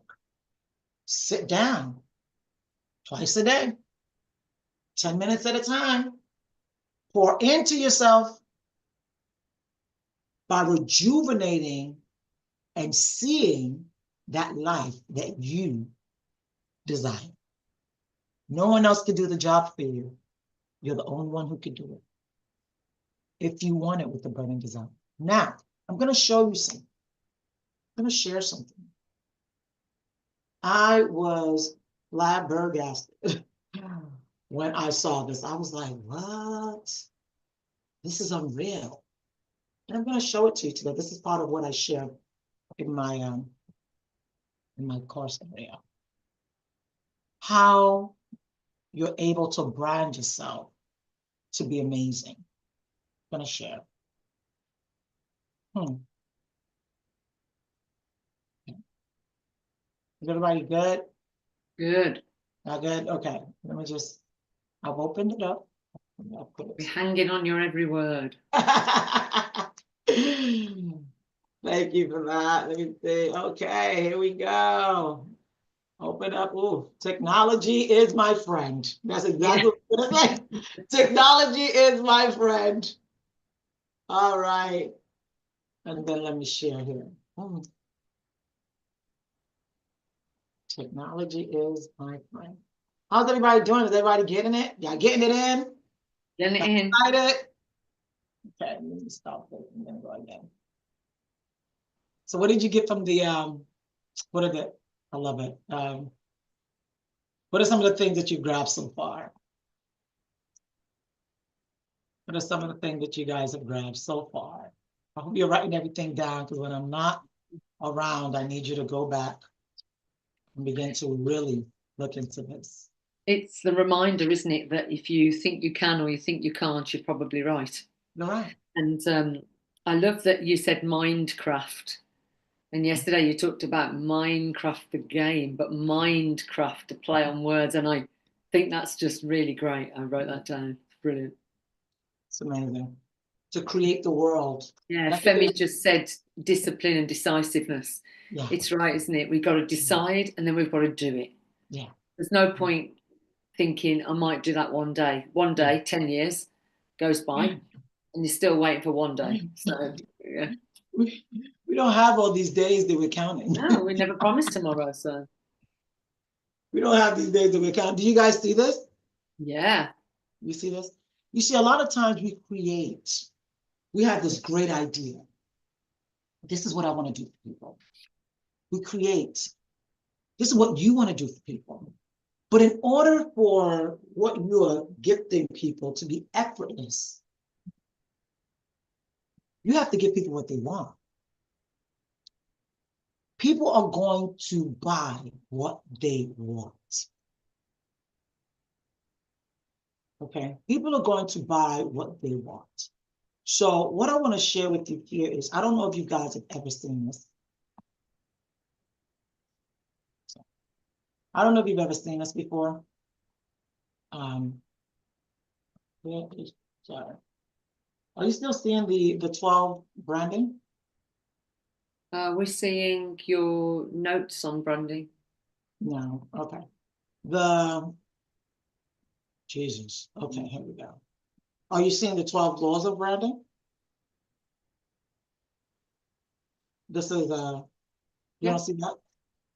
A: Sit down twice a day, 10 minutes at a time. Pour into yourself. by rejuvenating and seeing that life that you desire. No one else can do the job for you. You're the only one who can do it. If you want it with the burning desire. Now, I'm going to show you something. I'm going to share something. I was flabbergasted when I saw this. I was like, what? This is unreal. And I'm going to show it to you today. This is part of what I share in my course area. How you're able to brand yourself to be amazing. I'm going to share. Is everybody good?
B: Good.
A: Not good? Okay. Let me just, I've opened it up.
B: We're hanging on your every word.
A: Thank you for that. Let me see. Okay, here we go. Open up. Ooh, technology is my friend. That's exactly what I'm saying. Technology is my friend. All right. And then let me share here. Technology is my friend. How's everybody doing? Is everybody getting it? Y'all getting it in?
B: Getting it in.
A: Excited? Okay, let me stop it and then go again. So what did you get from the, what are the, I love it. What are some of the things that you grabbed so far? What are some of the things that you guys have grabbed so far? I hope you're writing everything down, because when I'm not around, I need you to go back and begin to really look into this.
B: It's the reminder, isn't it, that if you think you can or you think you can't, you're probably right.
A: You're right.
B: And I love that you said Mindcraft. And yesterday you talked about Minecraft, the game, but Mindcraft, to play on words. And I think that's just really great. I wrote that down. It's brilliant.
A: It's amazing. To create the world.
B: Yeah, Femi just said discipline and decisiveness.
A: Yeah.
B: It's right, isn't it? We've got to decide and then we've got to do it.
A: Yeah.
B: There's no point thinking I might do that one day. One day, 10 years goes by and you're still waiting for one day. So, yeah.
A: We don't have all these days that we're counting.
B: No, we never promised tomorrow, so.
A: We don't have these days that we're counting. Do you guys see this?
B: Yeah.
A: You see this? You see, a lot of times we have this great idea. This is what I want to do for people. We create. This is what you want to do for people. But in order for what you are gifting people to be effortless, you have to give people what they want. People are going to buy what they want. Okay? People are going to buy what they want. So what I want to share with you here is, I don't know if you guys have ever seen this. I don't know if you've ever seen this before. Sorry. Are you still seeing the 12 branding?
B: We're seeing your notes on branding.
A: No, okay. Jesus, okay, here we go. Are you seeing the 12 laws of branding? This is, you don't see that?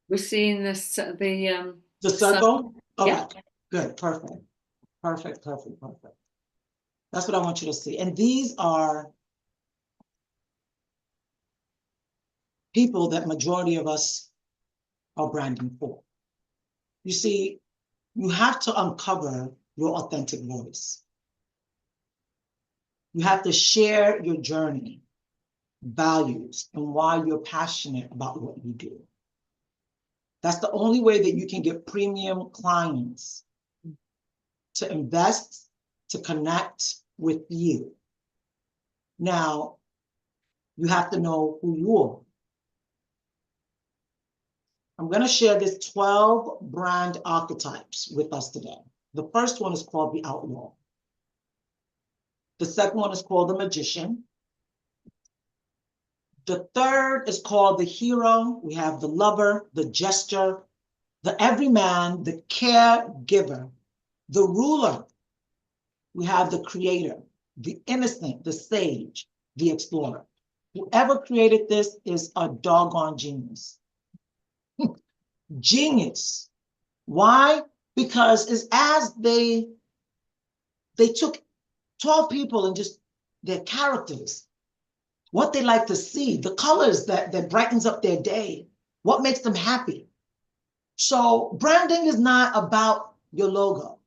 B: We're seeing this,
A: The circle? Okay,
B: Yeah.
A: good, perfect. Perfect. That's what I want you to see. And these are people that majority of us are branding for. You see, you have to uncover your authentic voice. You have to share your journey, values, and why you're passionate about what you do. That's the only way that you can get premium clients to invest, to connect with you. Now, you have to know who you are. I'm going to share this 12 brand archetypes with us today. The first one is called the outlaw. The second one is called the magician. The third is called the hero. We have the lover, the jester, the everyman, the caregiver, the ruler. We have the creator, the innocent, the sage, the explorer. Whoever created this is a doggone genius. Genius. Why? Because it's as they took 12 people and just their characters, what they like to see, the colors that brightens up their day, what makes them happy. So branding is not about your logo.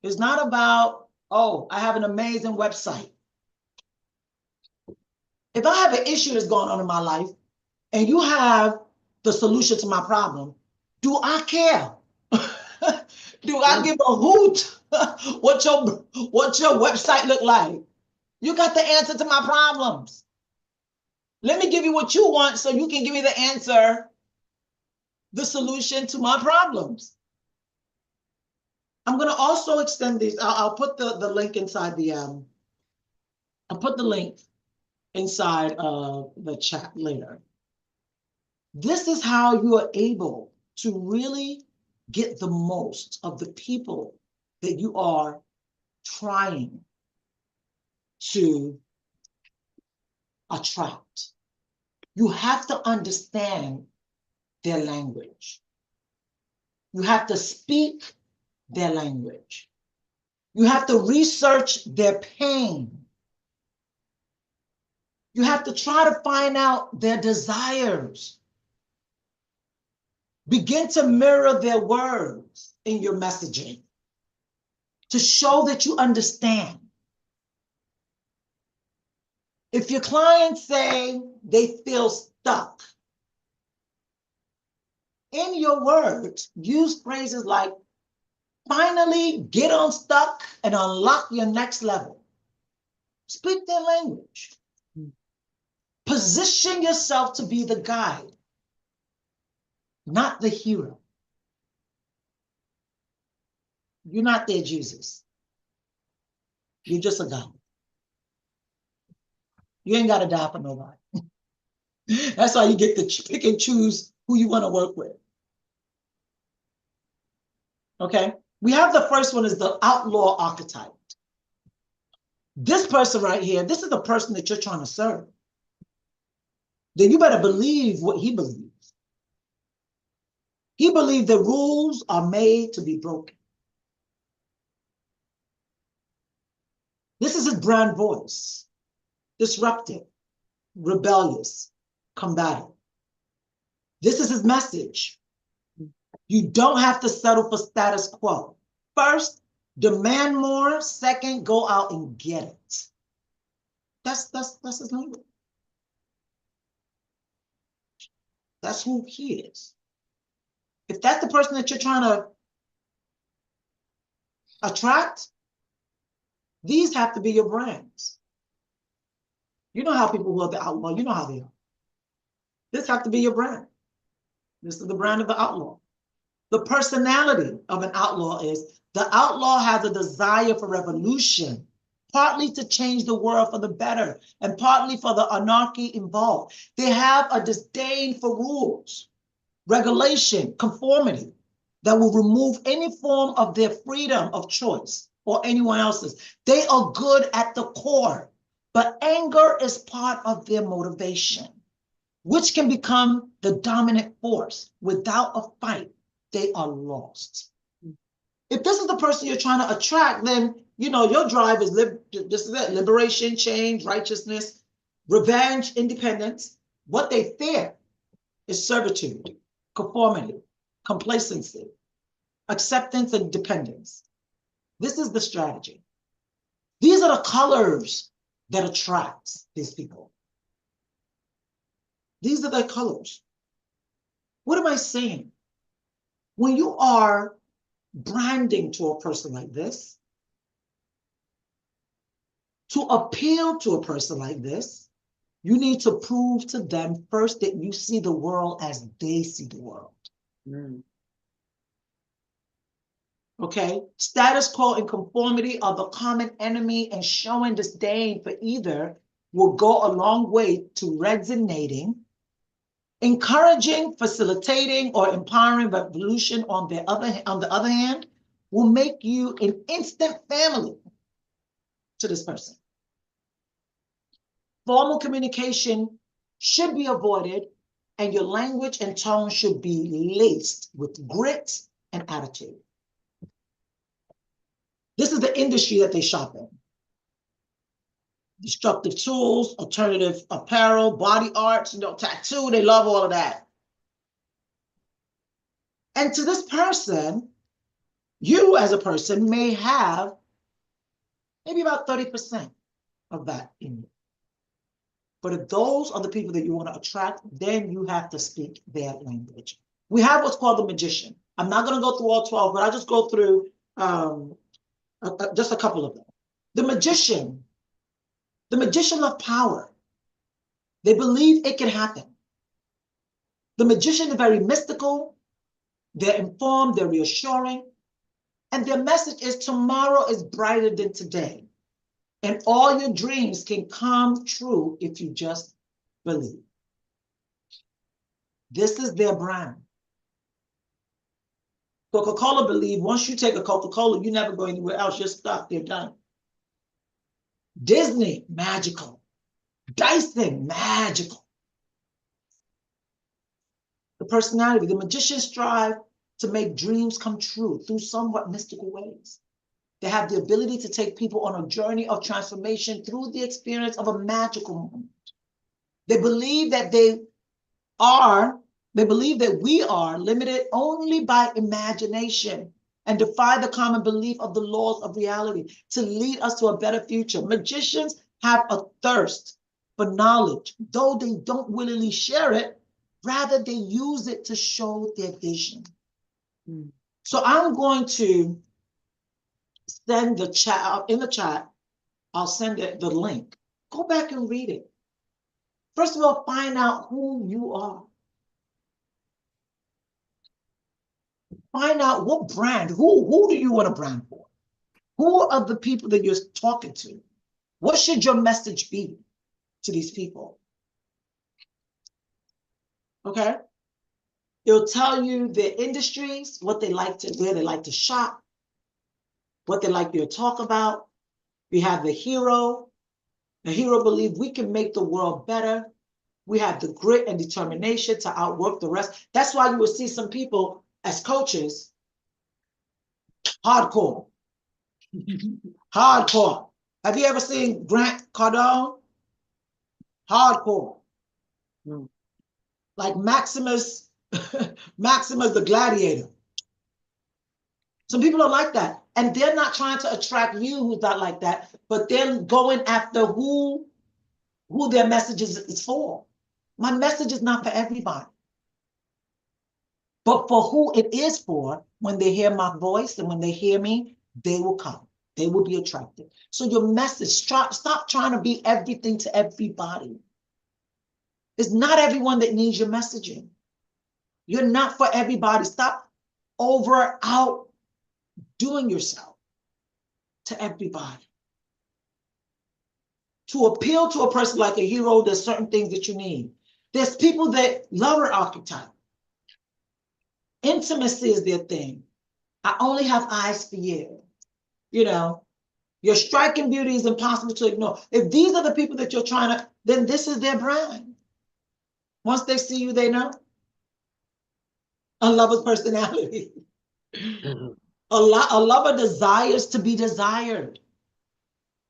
A: It's not about, oh, I have an amazing website. If I have an issue that's going on in my life and you have the solution to my problem, do I care? Do I give a hoot what your website look like? You got the answer to my problems. Let me give you what you want so you can give me the answer, the solution to my problems. I'm going to also extend these. I'll put the link inside the I'll put the link inside of the chat later. This is how you are able to really get the most of the people that you are trying to attract. You have to understand their language. You have to speak their language. You have to research their pain. You have to try to find out their desires. Begin to mirror their words in your messaging to show that you understand. If your clients say they feel stuck, in your words, use phrases like, finally get unstuck and unlock your next level. Speak their language. Position yourself to be the guide, not the hero. You're not their Jesus. You're just a guide. You ain't got to die for nobody. That's why you get to pick and choose who you want to work with. Okay? We have the first one is the outlaw archetype. This person right here, this is the person that you're trying to serve. Then you better believe what he believes. He believes the rules are made to be broken. This is his brand voice. Disruptive, rebellious, combative. This is his message. You don't have to settle for status quo. First, demand more. Second, go out and get it. That's his language. That's who he is. If that's the person that you're trying to attract, these have to be your brands. You know how people who are the outlaw, you know how they are. This have to be your brand. This is the brand of the outlaw. The personality of an outlaw is the outlaw has a desire for revolution, partly to change the world for the better and partly for the anarchy involved. They have a disdain for rules, regulation, conformity that will remove any form of their freedom of choice or anyone else's. They are good at the core, but anger is part of their motivation, which can become the dominant force. Without a fight, they are lost. If this is the person you're trying to attract, then your drive is this is it, liberation, change, righteousness, revenge, independence. What they fear is servitude, conformity, complacency, acceptance, and dependence. This is the strategy. These are the colors that attract these people. These are the colors. What am I saying? When you are branding to a person like this, to appeal to a person like this, you need to prove to them first that you see the world as they see the world. Okay? Status quo and conformity are the common enemy, and showing disdain for either will go a long way to resonating. Encouraging, facilitating, or empowering revolution on the other hand, will make you an instant family to this person. Formal communication should be avoided, and your language and tone should be laced with grit and attitude. This is the industry that they shop in. Destructive tools, alternative apparel, body arts, tattoo, they love all of that. And to this person, you as a person may have maybe about 30% of that in you. But if those are the people that you want to attract, then you have to speak their language. We have what's called the magician. I'm not going to go through all 12, but I'll just go through just a couple of them. The magician of power. They believe it can happen. The magician is very mystical. They're informed, they're reassuring. And their message is tomorrow is brighter than today. And all your dreams can come true if you just believe. This is their brand. Coca-Cola believe once you take a Coca-Cola, you never go anywhere else. You're stuck. They're done. Disney, magical. Dyson, magical. The personality, the magicians strive to make dreams come true through somewhat mystical ways. They have the ability to take people on a journey of transformation through the experience of a magical moment. They believe that we are limited only by imagination and defy the common belief of the laws of reality to lead us to a better future. Magicians have a thirst for knowledge, though they don't willingly share it, rather they use it to show their vision. So I'm going to send the chat, in the chat, I'll send it the link. Go back and read it. First of all, find out who you are. Find out what brand, who do you want to brand for? Who are the people that you're talking to? What should your message be to these people? Okay? It'll tell you their industries, what they like to, where they like to shop, what they like to talk about. We have the hero. The hero believes we can make the world better. We have the grit and determination to outwork the rest. That's why you will see some people as coaches, hardcore. Hardcore. Have you ever seen Grant Cardone? Hardcore. Like Maximus, Maximus the Gladiator. Some people don't like that. And they're not trying to attract you who's not like that, but they're going after who their message is for. My message is not for everybody. But for who it is for, when they hear my voice and when they hear me, they will come. They will be attracted. So your message, stop trying to be everything to everybody. It's not everyone that needs your messaging. You're not for everybody. Stop out doing yourself to everybody. To appeal to a person like a hero, there's certain things that you need. There's people that love her archetype. Intimacy is their thing. I only have eyes for you. You know, your striking beauty is impossible to ignore. If these are the people that you're trying to, then this is their brand. Once they see you, they know. A lover's personality. A lover desires to be desired.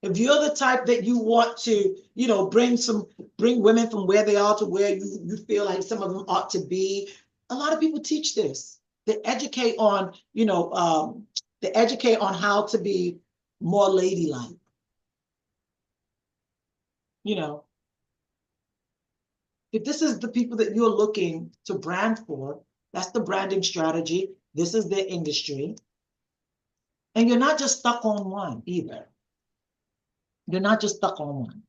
A: If you're the type that you want to, bring women from where they are to where you feel like some of them ought to be, a lot of people teach this. They educate on, how to be more ladylike. If this is the people that you're looking to brand for, that's the branding strategy. This is their industry. And you're not just stuck on one either. You're not just stuck on one.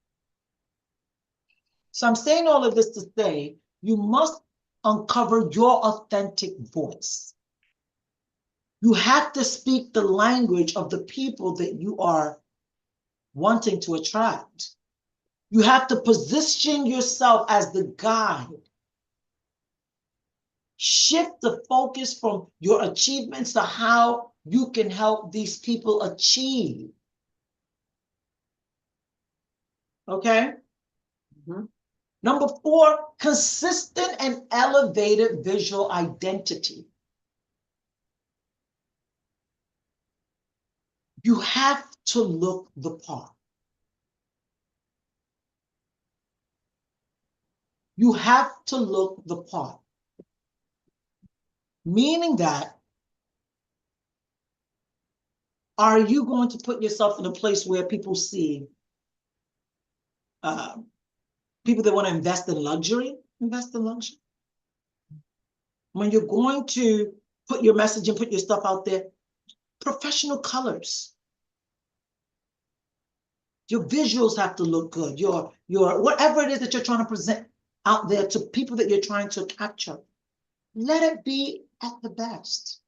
A: So I'm saying all of this to say, you must uncover your authentic voice. You have to speak the language of the people that you are wanting to attract. You have to position yourself as the guide. Shift the focus from your achievements to how you can help these people achieve. Okay?
B: Mm-hmm.
A: Number 4, consistent and elevated visual identity. You have to look the part. You have to look the part. Meaning that, are you going to put yourself in a place where people see people that want to invest in luxury? Invest in luxury. When you're going to put your message and put your stuff out there, professional colors. Your visuals have to look good. Your whatever it is that you're trying to present out there to people that you're trying to capture, let it be at the best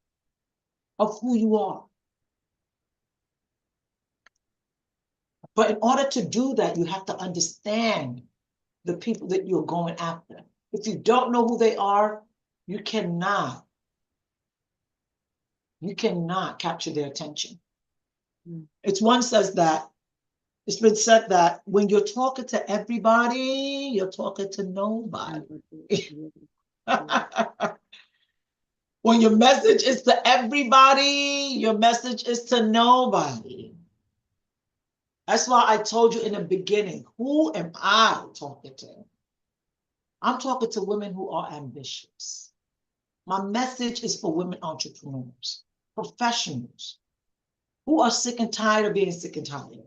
A: of who you are. But in order to do that, you have to understand the people that you're going after. If you don't know who they are, you cannot capture their attention. It's been said that when you're talking to everybody, you're talking to nobody. When your message is to everybody, your message is to nobody. That's why I told you in the beginning, who am I talking to? I'm talking to women who are ambitious. My message is for women entrepreneurs, professionals who are sick and tired of being sick and tired.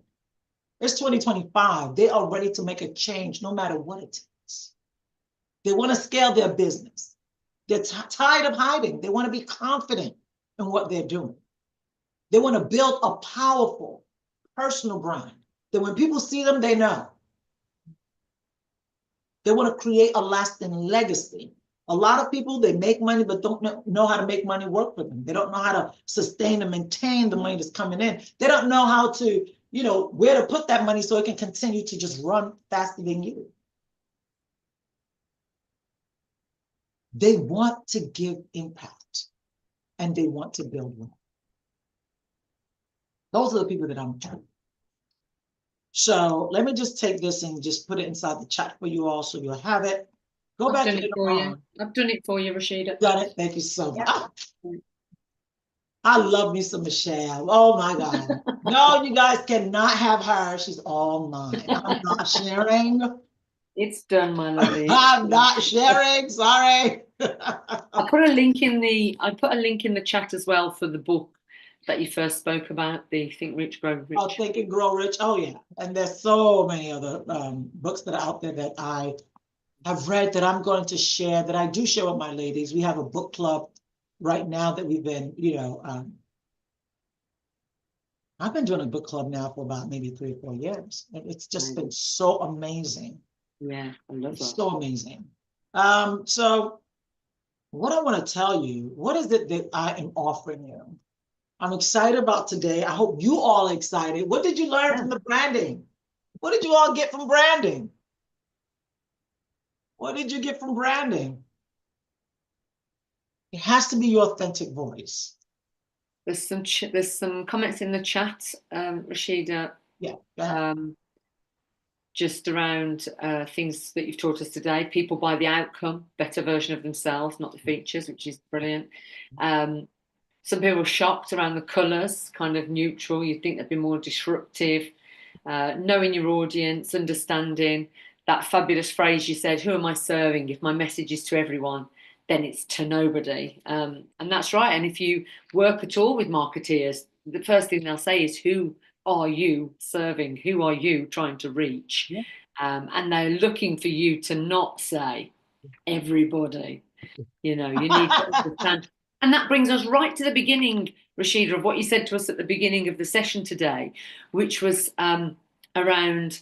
A: It's 2025. They are ready to make a change no matter what it takes. They want to scale their business. They're tired of hiding. They want to be confident in what they're doing. They want to build a powerful personal brand that when people see them, they know. They want to create a lasting legacy. A lot of people, they make money, but don't know how to make money work for them. They don't know how to sustain and maintain the money that's coming in. They don't know how to, where to put that money so it can continue to just run faster than you. They want to give impact and they want to build wealth. Those are the people that I'm talking. So let me just take this and just put it inside the chat for you all so you'll have it. Go back to it
B: for you. I've done it for you, Rashida.
A: Done it. Thank you so much. I love me some Michelle. Oh my God. No, you guys cannot have her. She's all mine. I'm not sharing.
B: It's done, my lovely.
A: I'm not sharing. Sorry.
B: I put a link in the chat as well for the book that you first spoke about, the Think Rich, Grow Rich.
A: Oh, Think and Grow Rich. Oh yeah. And there's so many other books that are out there that I have read that I'm going to share, that I do share with my ladies. We have a book club right now that we've been, I've been doing a book club now for about maybe 3 or 4 years. It's just been so amazing.
B: Yeah, I love that.
A: So amazing. So what I want to tell you, what is it that I am offering you? I'm excited about today. I hope you all are excited. What did you learn from the branding? What did you all get from branding? What did you get from branding? It has to be your authentic voice.
B: There's some comments in the chat, Rashida.
A: Yeah.
B: Just around things that you've taught us today. People buy the outcome, better version of themselves, not the features, which is brilliant. Some people were shocked around the colours, kind of neutral. You'd think they'd be more disruptive. Knowing your audience, understanding that fabulous phrase you said, who am I serving? If my message is to everyone, then it's to nobody. And that's right. And if you work at all with marketeers, the first thing they'll say is, who are you serving? Who are you trying to reach?
A: Yeah.
B: And they're looking for you to not say everybody. You need to understand. And that brings us right to the beginning, Rashida, of what you said to us at the beginning of the session today, which was around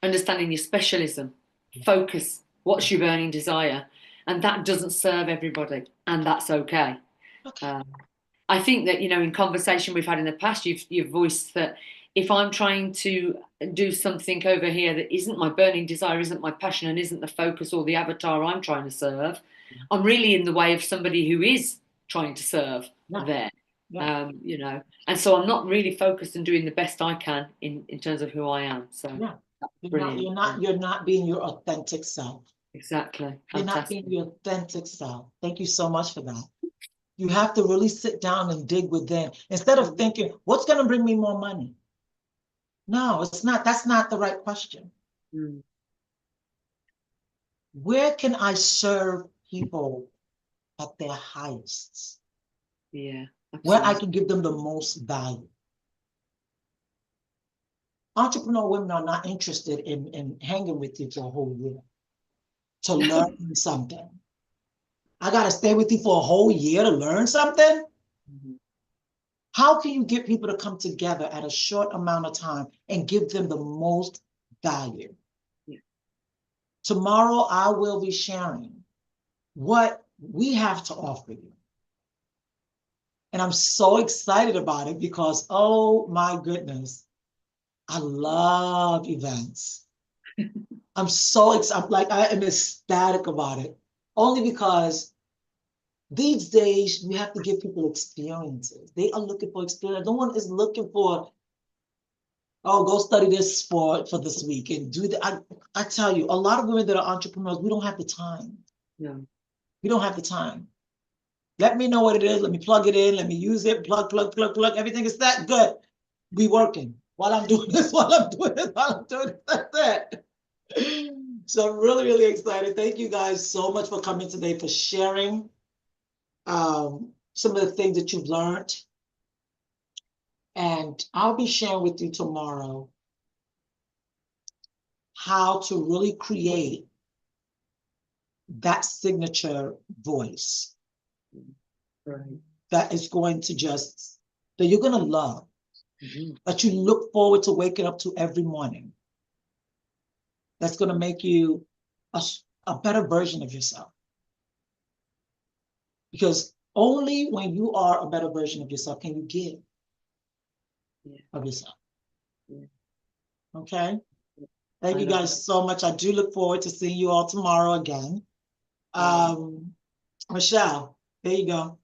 B: understanding your specialism, focus, what's your burning desire. And that doesn't serve everybody, and that's okay. I think that, in conversation we've had in the past, you've voiced that if I'm trying to do something over here that isn't my burning desire, isn't my passion, and isn't the focus or the avatar I'm trying to serve, I'm really in the way of somebody who is trying to serve there. And so I'm not really focused on doing the best I can in terms of who I am. So Brilliant.
A: You're not being your authentic self.
B: Exactly.
A: You're not
B: Fantastic.
A: being your authentic self. Thank you so much for that. You have to really sit down and dig within instead of thinking, what's going to bring me more money? No, it's not. That's not the right question.
B: Mm.
A: Where can I serve people at their highest?
B: Yeah.
A: Where I
B: Absolutely.
A: can give them the most value. Entrepreneur women are not interested in hanging with you for a whole year to learn something. I got to stay with you for a whole year to learn something?
B: Mhm.
A: How can you get people to come together at a short amount of time and give them the most value?
B: Yeah.
A: Tomorrow, I will be sharing what we have to offer you. And I'm so excited about it because, oh my goodness, I love events. I'm so excited. Like, I am ecstatic about it. Only because these days you have to give people experiences. They are looking for experience. No one is looking for, oh, go study this for this week and do that. I tell you, a lot of women that are entrepreneurs, we don't have the time.
B: No.
A: We don't have the time. Let me know what it is. Let me plug it in. Let me use it. Plug, plug, plug, plug. Everything is that good. Be working while I'm doing this, while I'm doing this, while I'm doing this. That's it. So I'm really, really excited. Thank you guys so much for coming today, for sharing some of the things that you've learned. And I'll be sharing with you tomorrow how to really create that signature voice
B: Right.
A: that is going to that you're going to love,
B: Mhm.
A: that you look forward to waking up to every morning. That's going to make you a better version of yourself. Because only when you are a better version of yourself can you give of yourself.
B: Yeah.
A: Okay? Thank
B: I
A: you
B: love
A: guys so much. I do look forward to seeing you all tomorrow again. Michelle, there you go.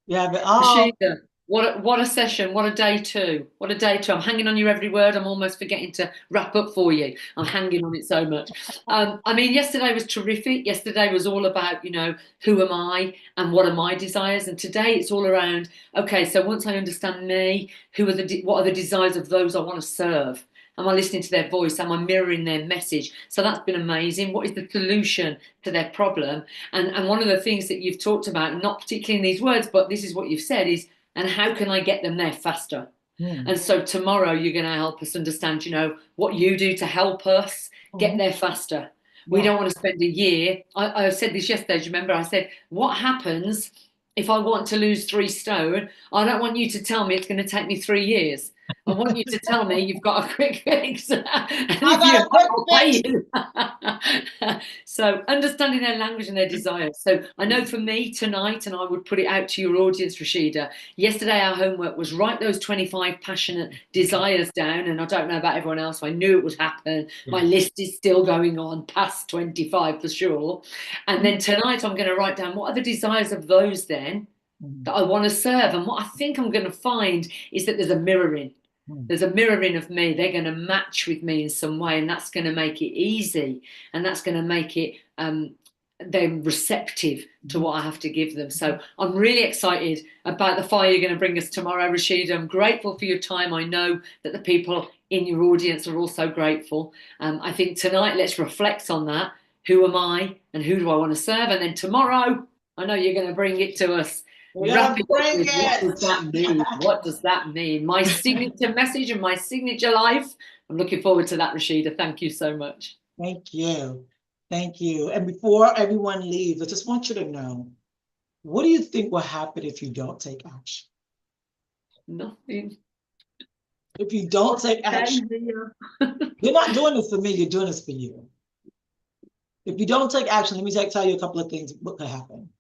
A: You have it. Oh,
B: Rashida, what a session. What a day two. What a day two. I'm hanging on your every word. I'm almost forgetting to wrap up for you. I'm hanging on it so much. I mean, yesterday was terrific. Yesterday was all about, who am I and what are my desires? And today it's all around, okay, so once I understand me, what are the desires of those I want to serve? Am I listening to their voice? Am I mirroring their message? So that's been amazing. What is the solution to their problem? And one of the things that you've talked about, not particularly in these words, but this is what you've said is, and how can I get them there faster? And so tomorrow you're going to help us understand, what you do to help us get there faster. We don't want to spend a year. I said this yesterday, do you remember? I said, what happens if I want to lose 3 stone? I don't want you to tell me it's going to take me 3 years. I want you to tell me you've got a quick fix. And
A: I
B: if you
A: got a quick
B: I'll pay
A: fix.
B: you. So understanding their language and their desires. So I know for me tonight, and I would put it out to your audience, Rashida, yesterday our homework was write those 25 passionate desires down. And I don't know about everyone else. I knew it would happen. My list is still going on past 25 for sure. And then tonight I'm going to write down what are the desires of those then that I want to serve. And what I think I'm going to find is that there's a mirroring. There's a mirroring of me. They're going to match with me in some way, and that's going to make it easy, and that's going to make it them receptive to what I have to give them. So I'm really excited about the fire you're going to bring us tomorrow, Rashida. I'm grateful for your time. I know that the people in your audience are also grateful. I think tonight let's reflect on that. Who am I and who do I want to serve? And then tomorrow, I know you're going to bring it to us. Wrap it up with what does that mean? What does that mean? My signature message and my signature life. I'm looking forward to that, Rashida. Thank you so much.
A: Thank you. Thank you. And before everyone leaves, I just want you to know, what do you think will happen if you don't take action?
B: Nothing.
A: If you don't take action, you're not doing this for me, you're doing this for you. If you don't take action, let me tell you a couple of things what could happen.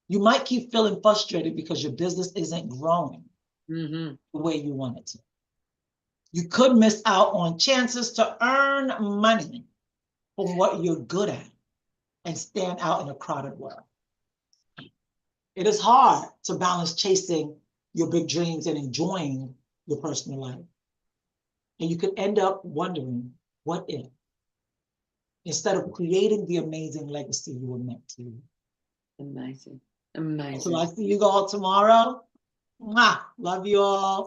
A: You might keep feeling frustrated because your business isn't growing the way you want it to. You could miss out on chances to earn money from what you're good at and stand out in a crowded world. It is hard to balance chasing your big dreams and enjoying your personal life. And you could end up wondering, what if? instead of creating the amazing legacy you were meant to.
B: Amazing. Amazing.
A: So I see you all tomorrow. Mwah! Love you all.